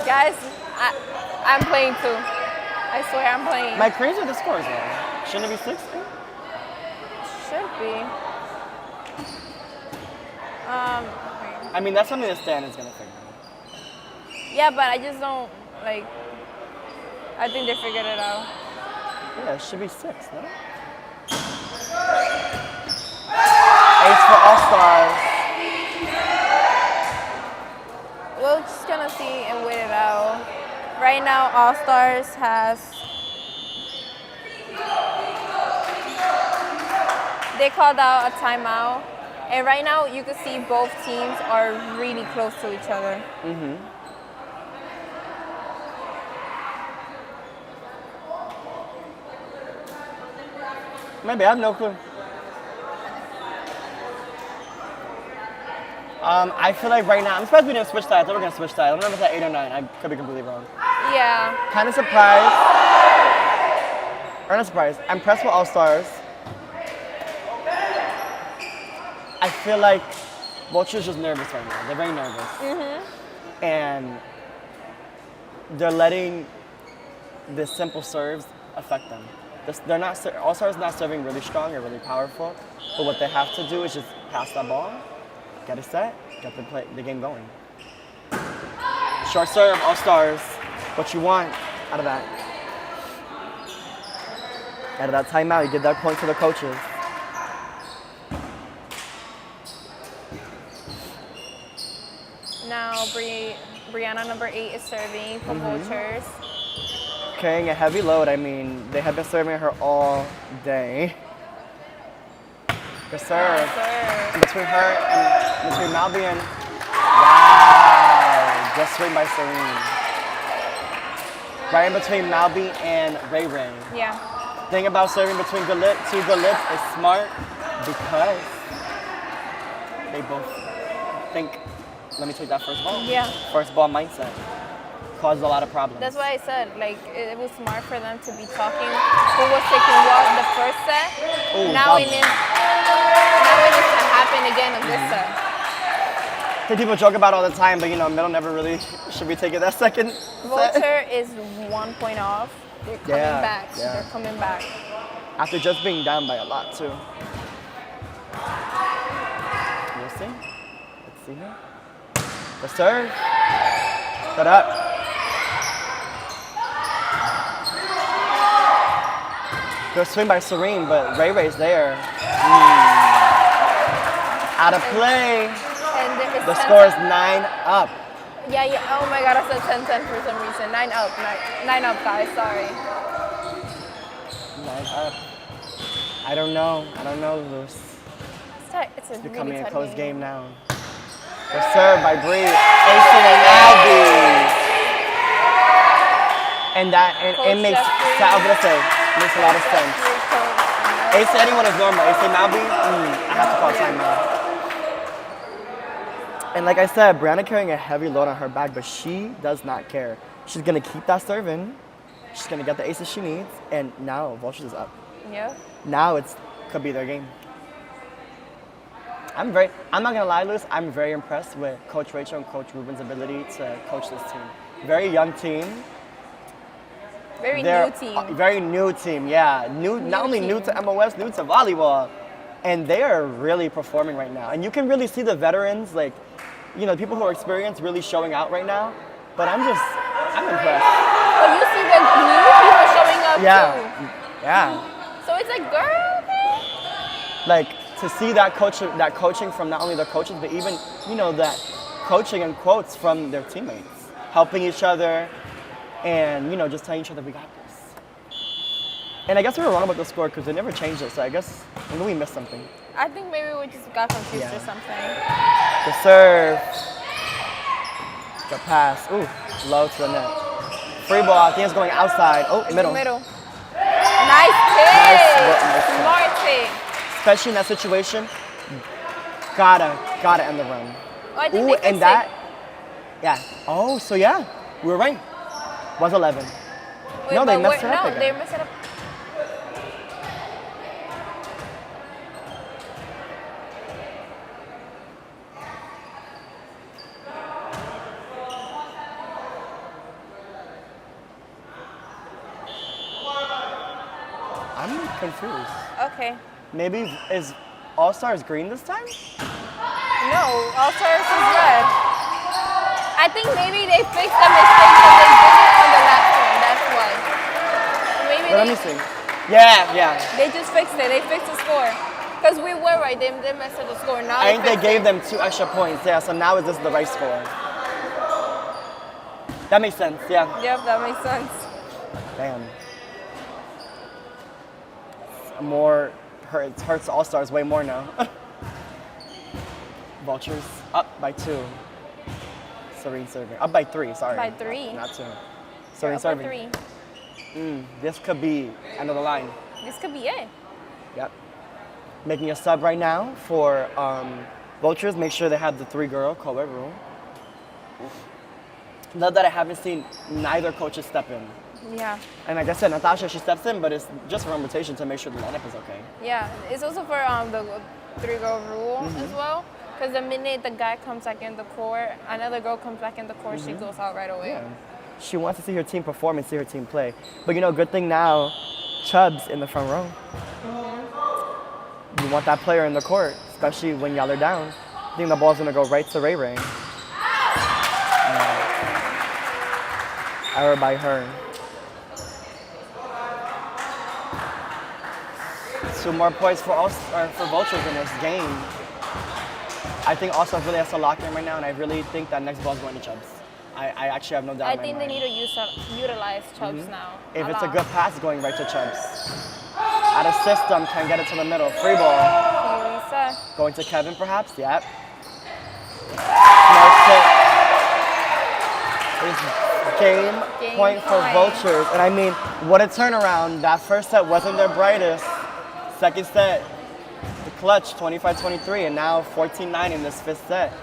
Guys, I'm playing too. I swear I'm playing. My crazy the scores though. Shouldn't it be 6? Should be. I mean, that's something the stand is going to figure out. Yeah, but I just don't like. I think they figured it out. Yeah, it should be 6, no? 8 for All-Stars. We're just gonna see and wait it out. Right now, All Stars has. They called out a timeout, and right now you can see both teams are really close to each other. Maybe, I have no clue. I feel like right now, I'm surprised we didn't switch sides. I thought we were going to switch sides. I don't know if it's at 8 or 9. I could be completely wrong. Yeah. Kind of surprised. Or not surprised. I'm impressed with All-Stars. I feel like Vulture's just nervous right now. They're very nervous. And they're letting the simple serves affect them. They're not. All-Stars not serving really strong or really powerful, but what they have to do is just pass that ball, get a set, get the game going. Short serve, all stars. What you want out of that? Out of that timeout, you give that point to the coaches. Now Brianna, number 8, is serving for Vultures. Carrying a heavy load. I mean, they have been serving her all day. Good serve. Serve. Between her and between Malby and wow, good swing by Serene. Right in between Malby and Ray Ray. Yeah. Thing about serving between two good lips is smart because they both think, let me take that first ball. Yeah. First ball mindset causes a lot of problems. That's why I said, like, it was smart for them to be talking who was taking what the first set. Ooh, now it needs to happen again in this set. I think people joke about it all the time, but you know, middle never really should be taking that second set. Vulture is 1 point off. They're coming back. yeah. They're coming back. After just being down by a lot too. We'll see. Let's see here. The serve. Set up. Good swing by Serene, but Ray Ray's there. Out of play. And there is The 10 score is 9 up. Yeah. Oh my God, I said 10-10 for some reason. 9 up. 9 up, guys. Sorry. 9 up. I don't know, Luce. It's a Becoming really a tight close game now. The serve by Bree. Ace and And it makes, I was gonna say, makes a lot of sense. Ace to anyone is normal. Ace and Malby, I have to call timeout. And like I said, Brianna carrying a heavy load on her back, but she does not care. She's gonna keep that serve in. She's gonna get the aces she needs, and now Vultures is up. Yeah. Now could be their game. I'm not gonna lie, Luce, I'm very impressed with Coach Rachel and Coach Ruben's ability to coach this team. Very young team. New team. Very new team, yeah. Not only new to MOS, new to volleyball. And they are really performing right now. And you can really see the veterans, like, you know, the people who are experienced really showing out right now. But I'm impressed. But you see the new people showing up too. Yeah. So it's like, girl, okay. Like, to see that coaching from not only their coaches, but even, you know, that coaching and quotes from their teammates. Helping each other and, you know, just telling each other, we got this. And I guess we were wrong about the score because they never changed it, so I guess maybe we missed something. I think maybe we just got confused or something. The serve. The pass. Ooh, low to the net. Free ball, I think it's going outside. Oh, middle. Nice pick. Nice Smart pick. Especially in that situation, gotta end the run. Oh, I think Ooh, they fixed and that, yeah. Oh, so yeah, we were right. 111. Wait, No, they messed it up No, again. they messed it up. I'm confused. Okay. Maybe is All Stars green this time? No, All Stars is red. I think maybe they fixed the mistake that they did it on the last one. That's why. Maybe Let me see. Yeah. They just fixed it. They fixed the score. Because we were right. They messed up the score. Now I think they fixed gave it. them 2 extra points. Yeah, so now this is the right score. That makes sense, yeah. Yep, that makes sense. Damn. Hurts All Stars way more now. Vultures up by 2. Serene serving. Up by 3, sorry. By 3. Not 2. They're Serene up by serving. 3. This could be end of the line. This could be it. Yep. Making a sub right now for Vultures. Make sure they have the 3-girl co-ed rule. Love that I haven't seen neither coaches step in. Yeah. And like I said, Natasha, she steps in, but it's just for rotation to make sure the lineup is okay. Yeah. It's also for the 3-girl rule as well. Because the minute the guy comes back in the court, another girl comes back in the court, she goes out right away. Yeah. She wants to see her team perform and see her team play. But you know, good thing now, Chubb's in the front row. You want that player in the court, especially when y'all are down. I think the ball's gonna go right to Ray Ray. Error by her. 2 more points for us, or for Vultures in this game. I think also really has to lock in right now, and I really think that next ball is going to Chubbs. I actually have no doubt I in my think they mind. need to utilize Chubbs now. If it's a lot. good pass, it's going right to Chubbs. Out of system, can get it to the middle. Free ball. Lisa. Going to Kevin, perhaps? Yep. Smart hit. It's game point for Vultures. And I mean, what a turnaround. That first set wasn't their brightest. Second set, the clutch, 25-23, and now 14-9 in this 5th set.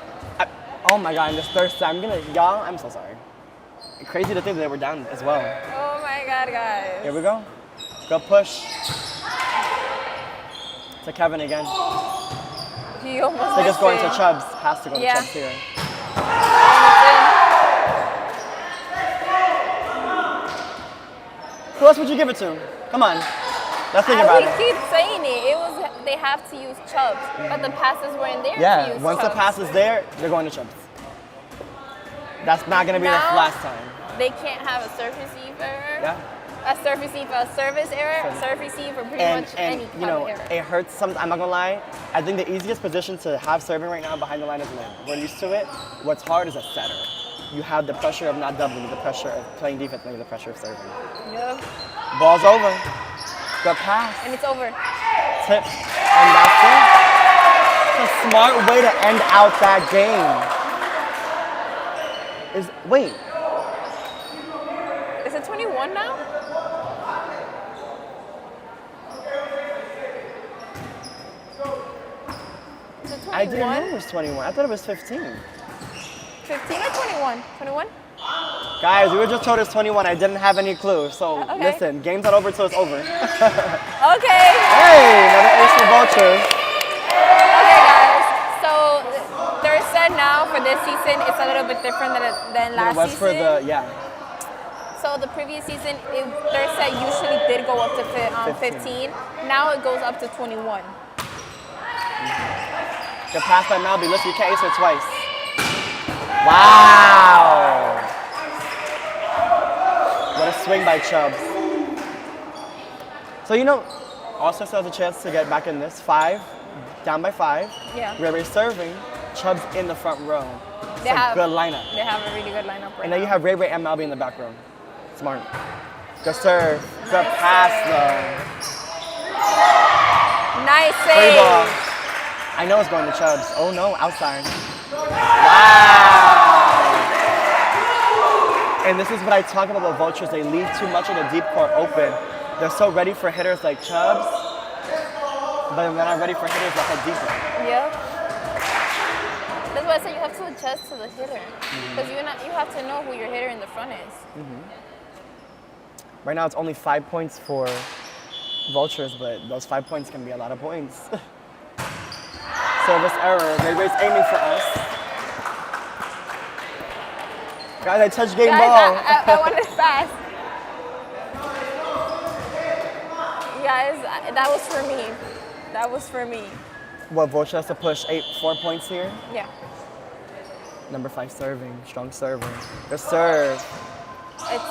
Oh my God, in this 3rd set, y'all, I'm so sorry. Crazy to think that they were down as well. Oh my God, guys. Here we go. Good push. To Kevin again. He almost I think it's missed going it. to Chubbs. Has to go to Yeah. Chubbs here. Who else would you give it to? Come on. Let's think about We it. keep saying it. They have to use Chubbs, but the passes weren't there to Yeah, use once the Chubbs. pass is there, they're going to Chubbs. That's not going to be the Now- last time. They can't have a serve receive error, Yeah. a serve receive, a service error, a serve receive, or pretty much any And kind you know, of error. it hurts some. I'm not gonna lie. I think the easiest position to have serving right now behind the line is lane. We're used to it. What's hard is a setter. You have the pressure of not doubling, the pressure of playing defense, and the pressure of serving. Yeah. Ball's over. Good pass. And it's over. Tip. And that's it. It's a smart way to end out that game. Wait. Is it 21 now? Is it 21? I didn't know it was 21. I thought it was 15. 15 or 21? 21? Guys, we were just told it's 21. I didn't have any clue. So Okay. listen, game's not over till it's over. Okay. Hey, another ace for Vultures. Okay, guys. So third set now for this season, it's a little bit different than last It was season. for the, yeah. So the previous season, third set usually did go up to 15. Now it goes up to 21. Good pass by Malby. Listen, you can't ace her twice. Wow. What a swing by Chubbs. So, you know, also still has a chance to get back in this. 5, down by 5. Yeah. Ray Ray serving. Chubbs in the front row. It's They a have- good lineup. They have a really good lineup right And now. now you have Ray Ray and Malby in the back row. Smart. Good serve. Good pass, though. Nice Free ball. save. I know it's going to Chubbs. Oh no, outside. Wow! And this is what I talk about with Vultures. They leave too much of the deep court open. They're so ready for hitters like Chubbs, but they're not ready for hitters that head deeper. Yeah. That's why I said you have to adjust to the hitter. Because you have to know who your hitter in the front is. Right now it's only 5 points for Vultures, but those 5 points can be a lot of points. Service error. Ray Ray's aiming for us. Guys, I touched game Guys, ball. I want it fast. Guys, that was for me. That was for me. What, Vultures has to push 4 points here? Yeah. Number 5 serving, strong server. Good serve. It's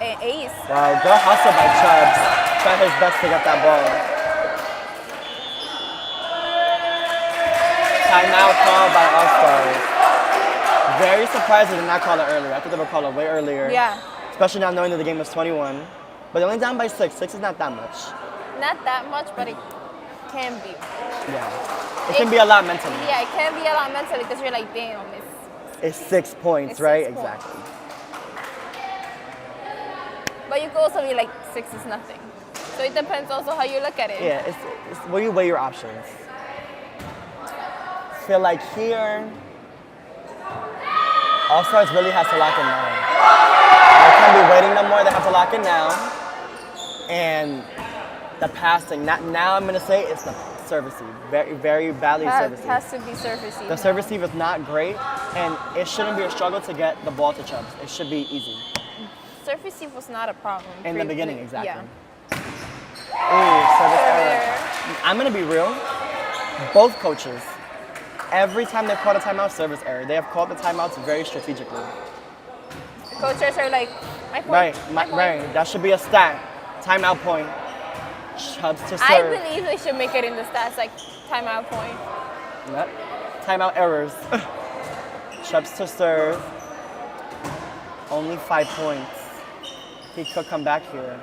an ace. Wow, good hustle by Chubbs. Tried his best to get that ball. Timeout called by All-Stars. Very surprised they did not call it earlier. I thought they would call it way earlier. Yeah. Especially now knowing that the game was 21. But they're only down by 6. 6 is not that much. Not that much, but it can be. Yeah. It can be a lot mentally. Yeah, it can be a lot mentally because you're like, damn, It's 6 points, It's right? 6 points. Exactly. but you could also be like, 6 is nothing. So it depends also how you look at it. Yeah, it's where you weigh your options. Feel like here, All-Stars really has to lock in now. They can't be waiting no more. They have to lock in now. And the passing, now I'm going to say it's the service receive. Very, very badly service receive. Has to be service receive. The service receive is not great, and it shouldn't be a struggle to get the ball to Chubbs. It should be easy. Service receive was not a problem. In the beginning, exactly. Yeah. Ooh, service error. Error. I'm going to be real. Both coaches, every time they've called a timeout, service error. They have called the timeouts very strategically. Coaches are like, My point. Right, My point. right. That should be a stat. Timeout point. Chubbs to serve. I believe they should make it in the stats, like timeout point. Yep. Timeout errors. Chubbs to serve. Only 5 points. He could come back here.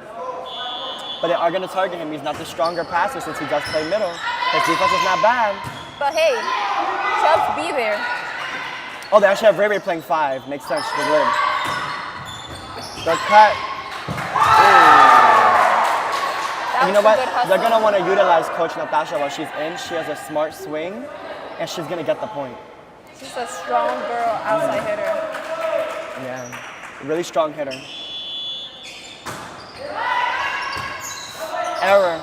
But they are going to target him. He's not the stronger passer since he does play middle. His defense is not bad. But hey, Chubbs be there. Oh, they actually have Ray Ray playing 5. Makes sense. Good lid. The cut. That You know was what? a good hustle. They're going to want to utilize Coach Natasha while she's in. She has a smart swing, and she's going to get the point. She's a strong girl outside hitter. Yeah. Really strong hitter. Error.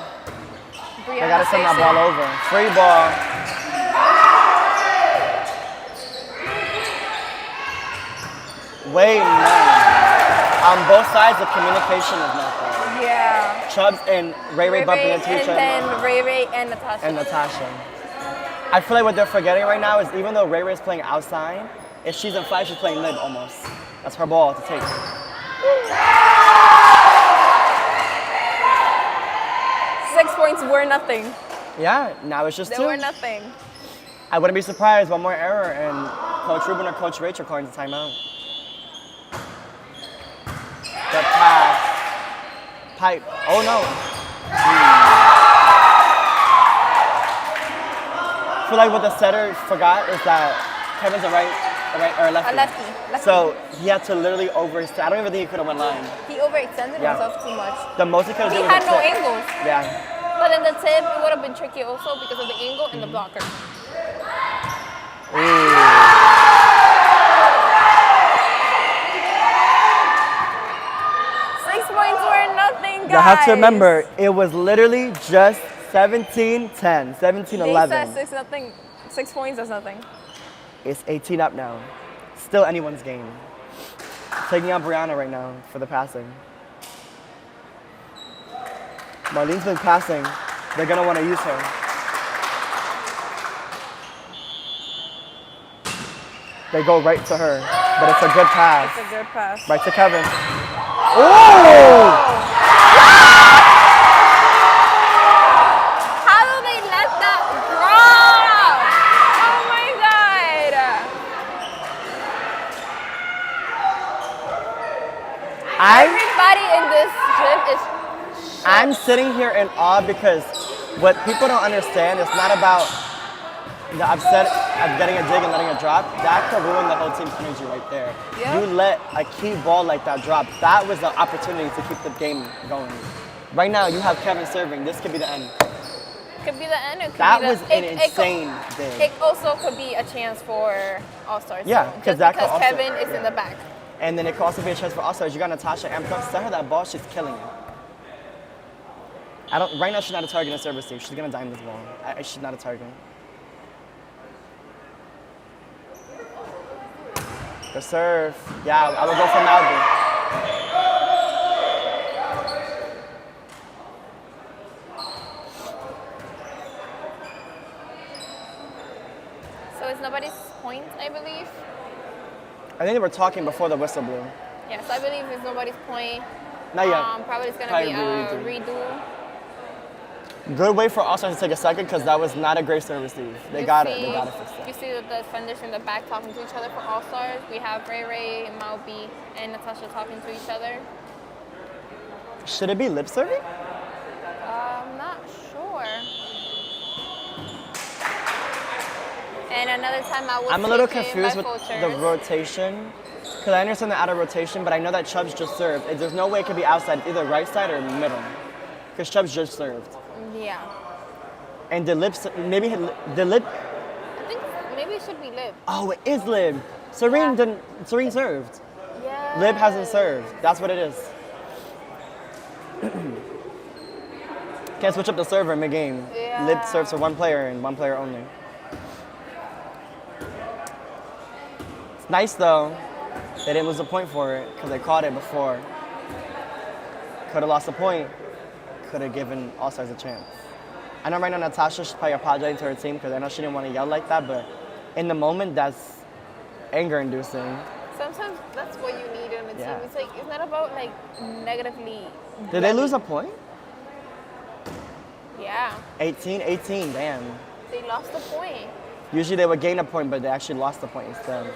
They got to send that ball over. Free ball. Wait, man. On both sides, the communication is not there. Yeah. Chubbs and Ray Ray bumping into each other. And then Ray Ray and Natasha. And Natasha. I feel like what they're forgetting right now is even though Ray Ray's playing outside, if she's in 5, she's playing mid almost. That's her ball to take. 6 points were nothing. Yeah, now it's just They 2. were nothing. I wouldn't be surprised. One more error and Coach Ruben or Coach Rachel calling the timeout. The pass. Pipe. Oh no. I feel like what the setter forgot is that Kevin's a right or a lefty. A lefty. So he had to literally overextend. I don't even think he could have went line. He overextended Yeah. himself too much. The most he could have He did was had a no tip. angles. Yeah. But in the tip, it would have been tricky also because of the angle and the blocker. Ooh. 6 points were nothing, guys. You have to remember, it was literally just 17-10, 17-11. They said 6-0. 6 points is nothing. It's 18 up now. Still anyone's game. Taking on Brianna right now for the passing. Marlene's been passing. They're gonna want to use her. They go right to her, but it's a good pass. It's a good pass. Right to Kevin. Oh! How do they let that drop? Oh my God. Everybody in this gym is I'm sitting here in awe because what people don't understand is not about the upset of getting a dig and letting it drop. That could ruin the whole team's energy right there. Yeah. You let a key ball like that drop. That was the opportunity to keep the game going. Right now, you have Kevin serving. This could be the end. could be the end. It could That be the, was an insane It dig. also could be a chance for All-Stars. Yeah, too, 'cause just that could because also- Kevin is in the back. And then it could also be a chance for All-Stars. You got Natasha amped up. Send her that ball. She's killing it. Right now, she's not a target in service team. She's going to dime this ball. She's not a target. The serve. Yeah, I would go for Malby. So it's nobody's point, I believe. I think they were talking before the whistle blew. Yes, I believe it's nobody's point. Not yet. Probably it's going to Probably be a redo. Good way for All-Stars to take a second because that was not a great service leave. They got it. They got it fixed You up. see the defenders in the back talking to each other for All-Stars. We have Ray Ray, Malby, and Natasha talking to each other. Should it be lip serving? I'm not sure. And another time I was I'm a little taken confused by with the VULTURES. rotation. Because I understand the out of rotation, but I know that Chubbs just served. There's no way it could be outside, either right side or middle. Because Chubbs just served. Yeah. And the lips, maybe the lip. I think maybe it should be Lib. Oh, it is Lib. Serene Yeah. didn't. Serene served. Yeah. Lib hasn't served. That's what it is. Can't switch up the server mid-game. Yeah. Lib serves for one player and one player only. It's nice though. They didn't lose a point for it because they caught it before. Could have lost a point. Could have given All-Stars a chance. I know right now Natasha should probably apologize to her team because I know she didn't want to yell like that, but in the moment that's anger-inducing. Sometimes that's what you need on a Yeah. team. It's like it's not about like negatively. Did they lose a point? Yeah, 18, damn. they lost the point. Usually they would gain a point, but they actually lost the point instead.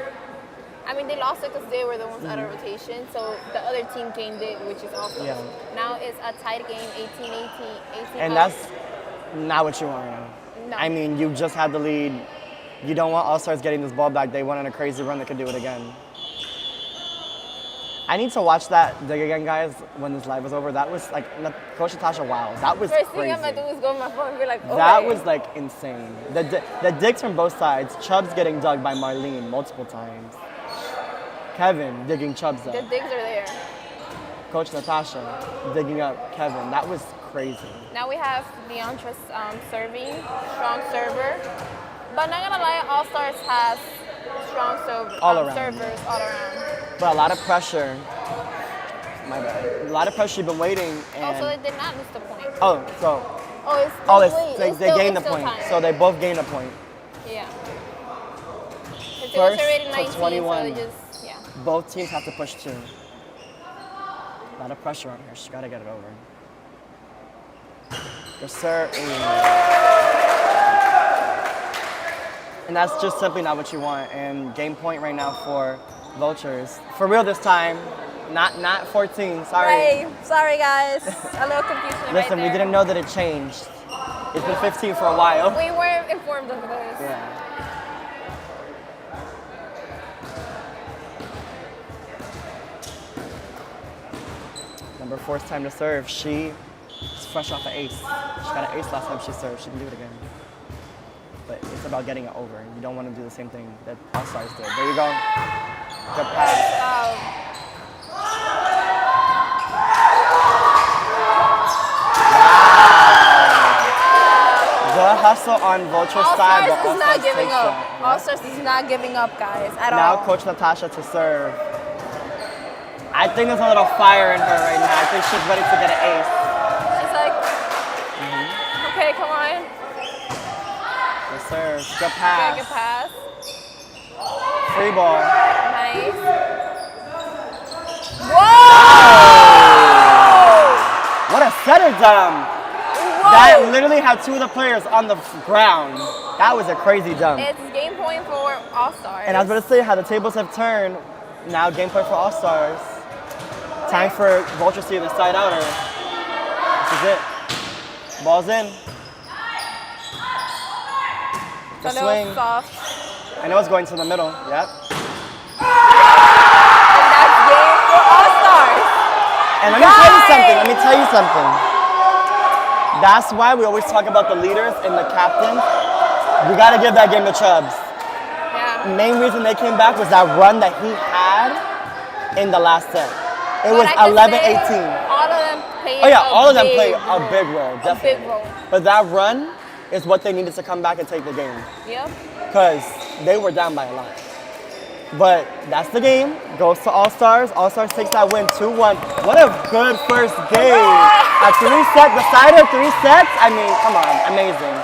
I mean, they lost it because they were the ones out of rotation, so the other team gained it, which is awesome. Yeah. Now it's a tied game, 18-18, 18. And that's not what you want right now. No. I mean, you just had the lead. You don't want All-Stars getting this ball back. They went on a crazy run. They could do it again. I need to watch that dig again, guys, when this live is over. That was like, Coach Natasha, wow. That was First crazy. thing I'm gonna do is go on my phone and be like, okay. That was like insane. The digs from both sides. Chubbs getting dug by Marlene multiple times. Kevin digging Chubbs up. The digs are there. Coach Natasha digging up Kevin. That was crazy. Now we have Deontra serving, strong server. But not gonna lie, All Stars has strong All around. servers all around. But a lot of pressure. My bad. A lot of pressure. You've been waiting. And Also, they did not lose the point. oh, so they gained the point. Time. So they both gained a point. Yeah. It was First already to 19, 21. so they just, yeah. Both teams have to push two. A lot of pressure on her. She got to get it over. Yes, sir. And that's just simply not what you want. And game point right now for Vultures. For real this time. Not 14. Sorry. Right. Sorry, guys. A little confusion. Listen, right we there. didn't know that it changed. It's been 15 for a while. We weren't informed of this. Yeah. Number 4's time to serve. She is fresh off an ace. She got an ace last time she served. She can do it again. But it's about getting it over. You don't want to do the same thing that All Stars did. There you go. Good pass. The hustle on Vulture's side, but All Stars is not All-Stars giving takes up. that. All Stars is not giving up, guys, at Now all. Coach Natasha to serve. I think there's a little fire in her right now. I think she's ready to get an ace. She's like, okay, come on. Yes, sir. Good Very pass. good pass. Free ball. Nice. Whoa! What a setter dump. Whoa! That literally had two of the players on the ground. That was a crazy dump. It's game point for All Stars. And I was about to say how the tables have turned. Now game point for All Stars. Time for Vultures to the side outer. This is it. Ball's in. It's The a little swing. soft. I know it's going to the middle. Yep. And that's game for All Stars. And let me tell you something. That's why we always talk about the leaders and the captains. We got to give that game to Chubbs. Yeah. Main reason they came back was that run that he had in the last set. It was But I could say 11-18. All of them played. Oh yeah, all of them big played role. a big role, definitely. A big role. But that run is what they needed to come back and take the game. Yep. Because they were down by a lot. But that's the game. Goes to All Stars. All Stars takes that win 2-1. What a good first game. A 3-set decider, 3 sets. I mean, come on, amazing.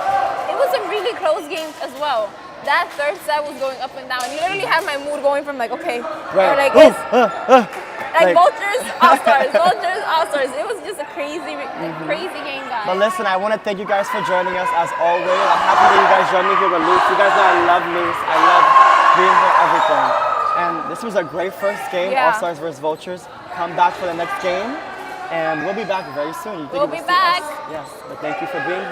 It was a really close game as well. That third set was going up and down. You literally had my mood going from like, okay, or like Ooh, it's like like- Vultures, All Stars, Vultures, All Stars. It was just a crazy, crazy game, guys. But listen, I want to thank you guys for joining us as always. I'm happy that you guys joined me here with Luce. You guys know I love Luce. I love being here, everything. And this was a great first game, Yeah. All Stars versus Vultures. Come back for the next game, and we'll be back very soon. You think We'll you be will see us? back. Yes, but thank you for being here.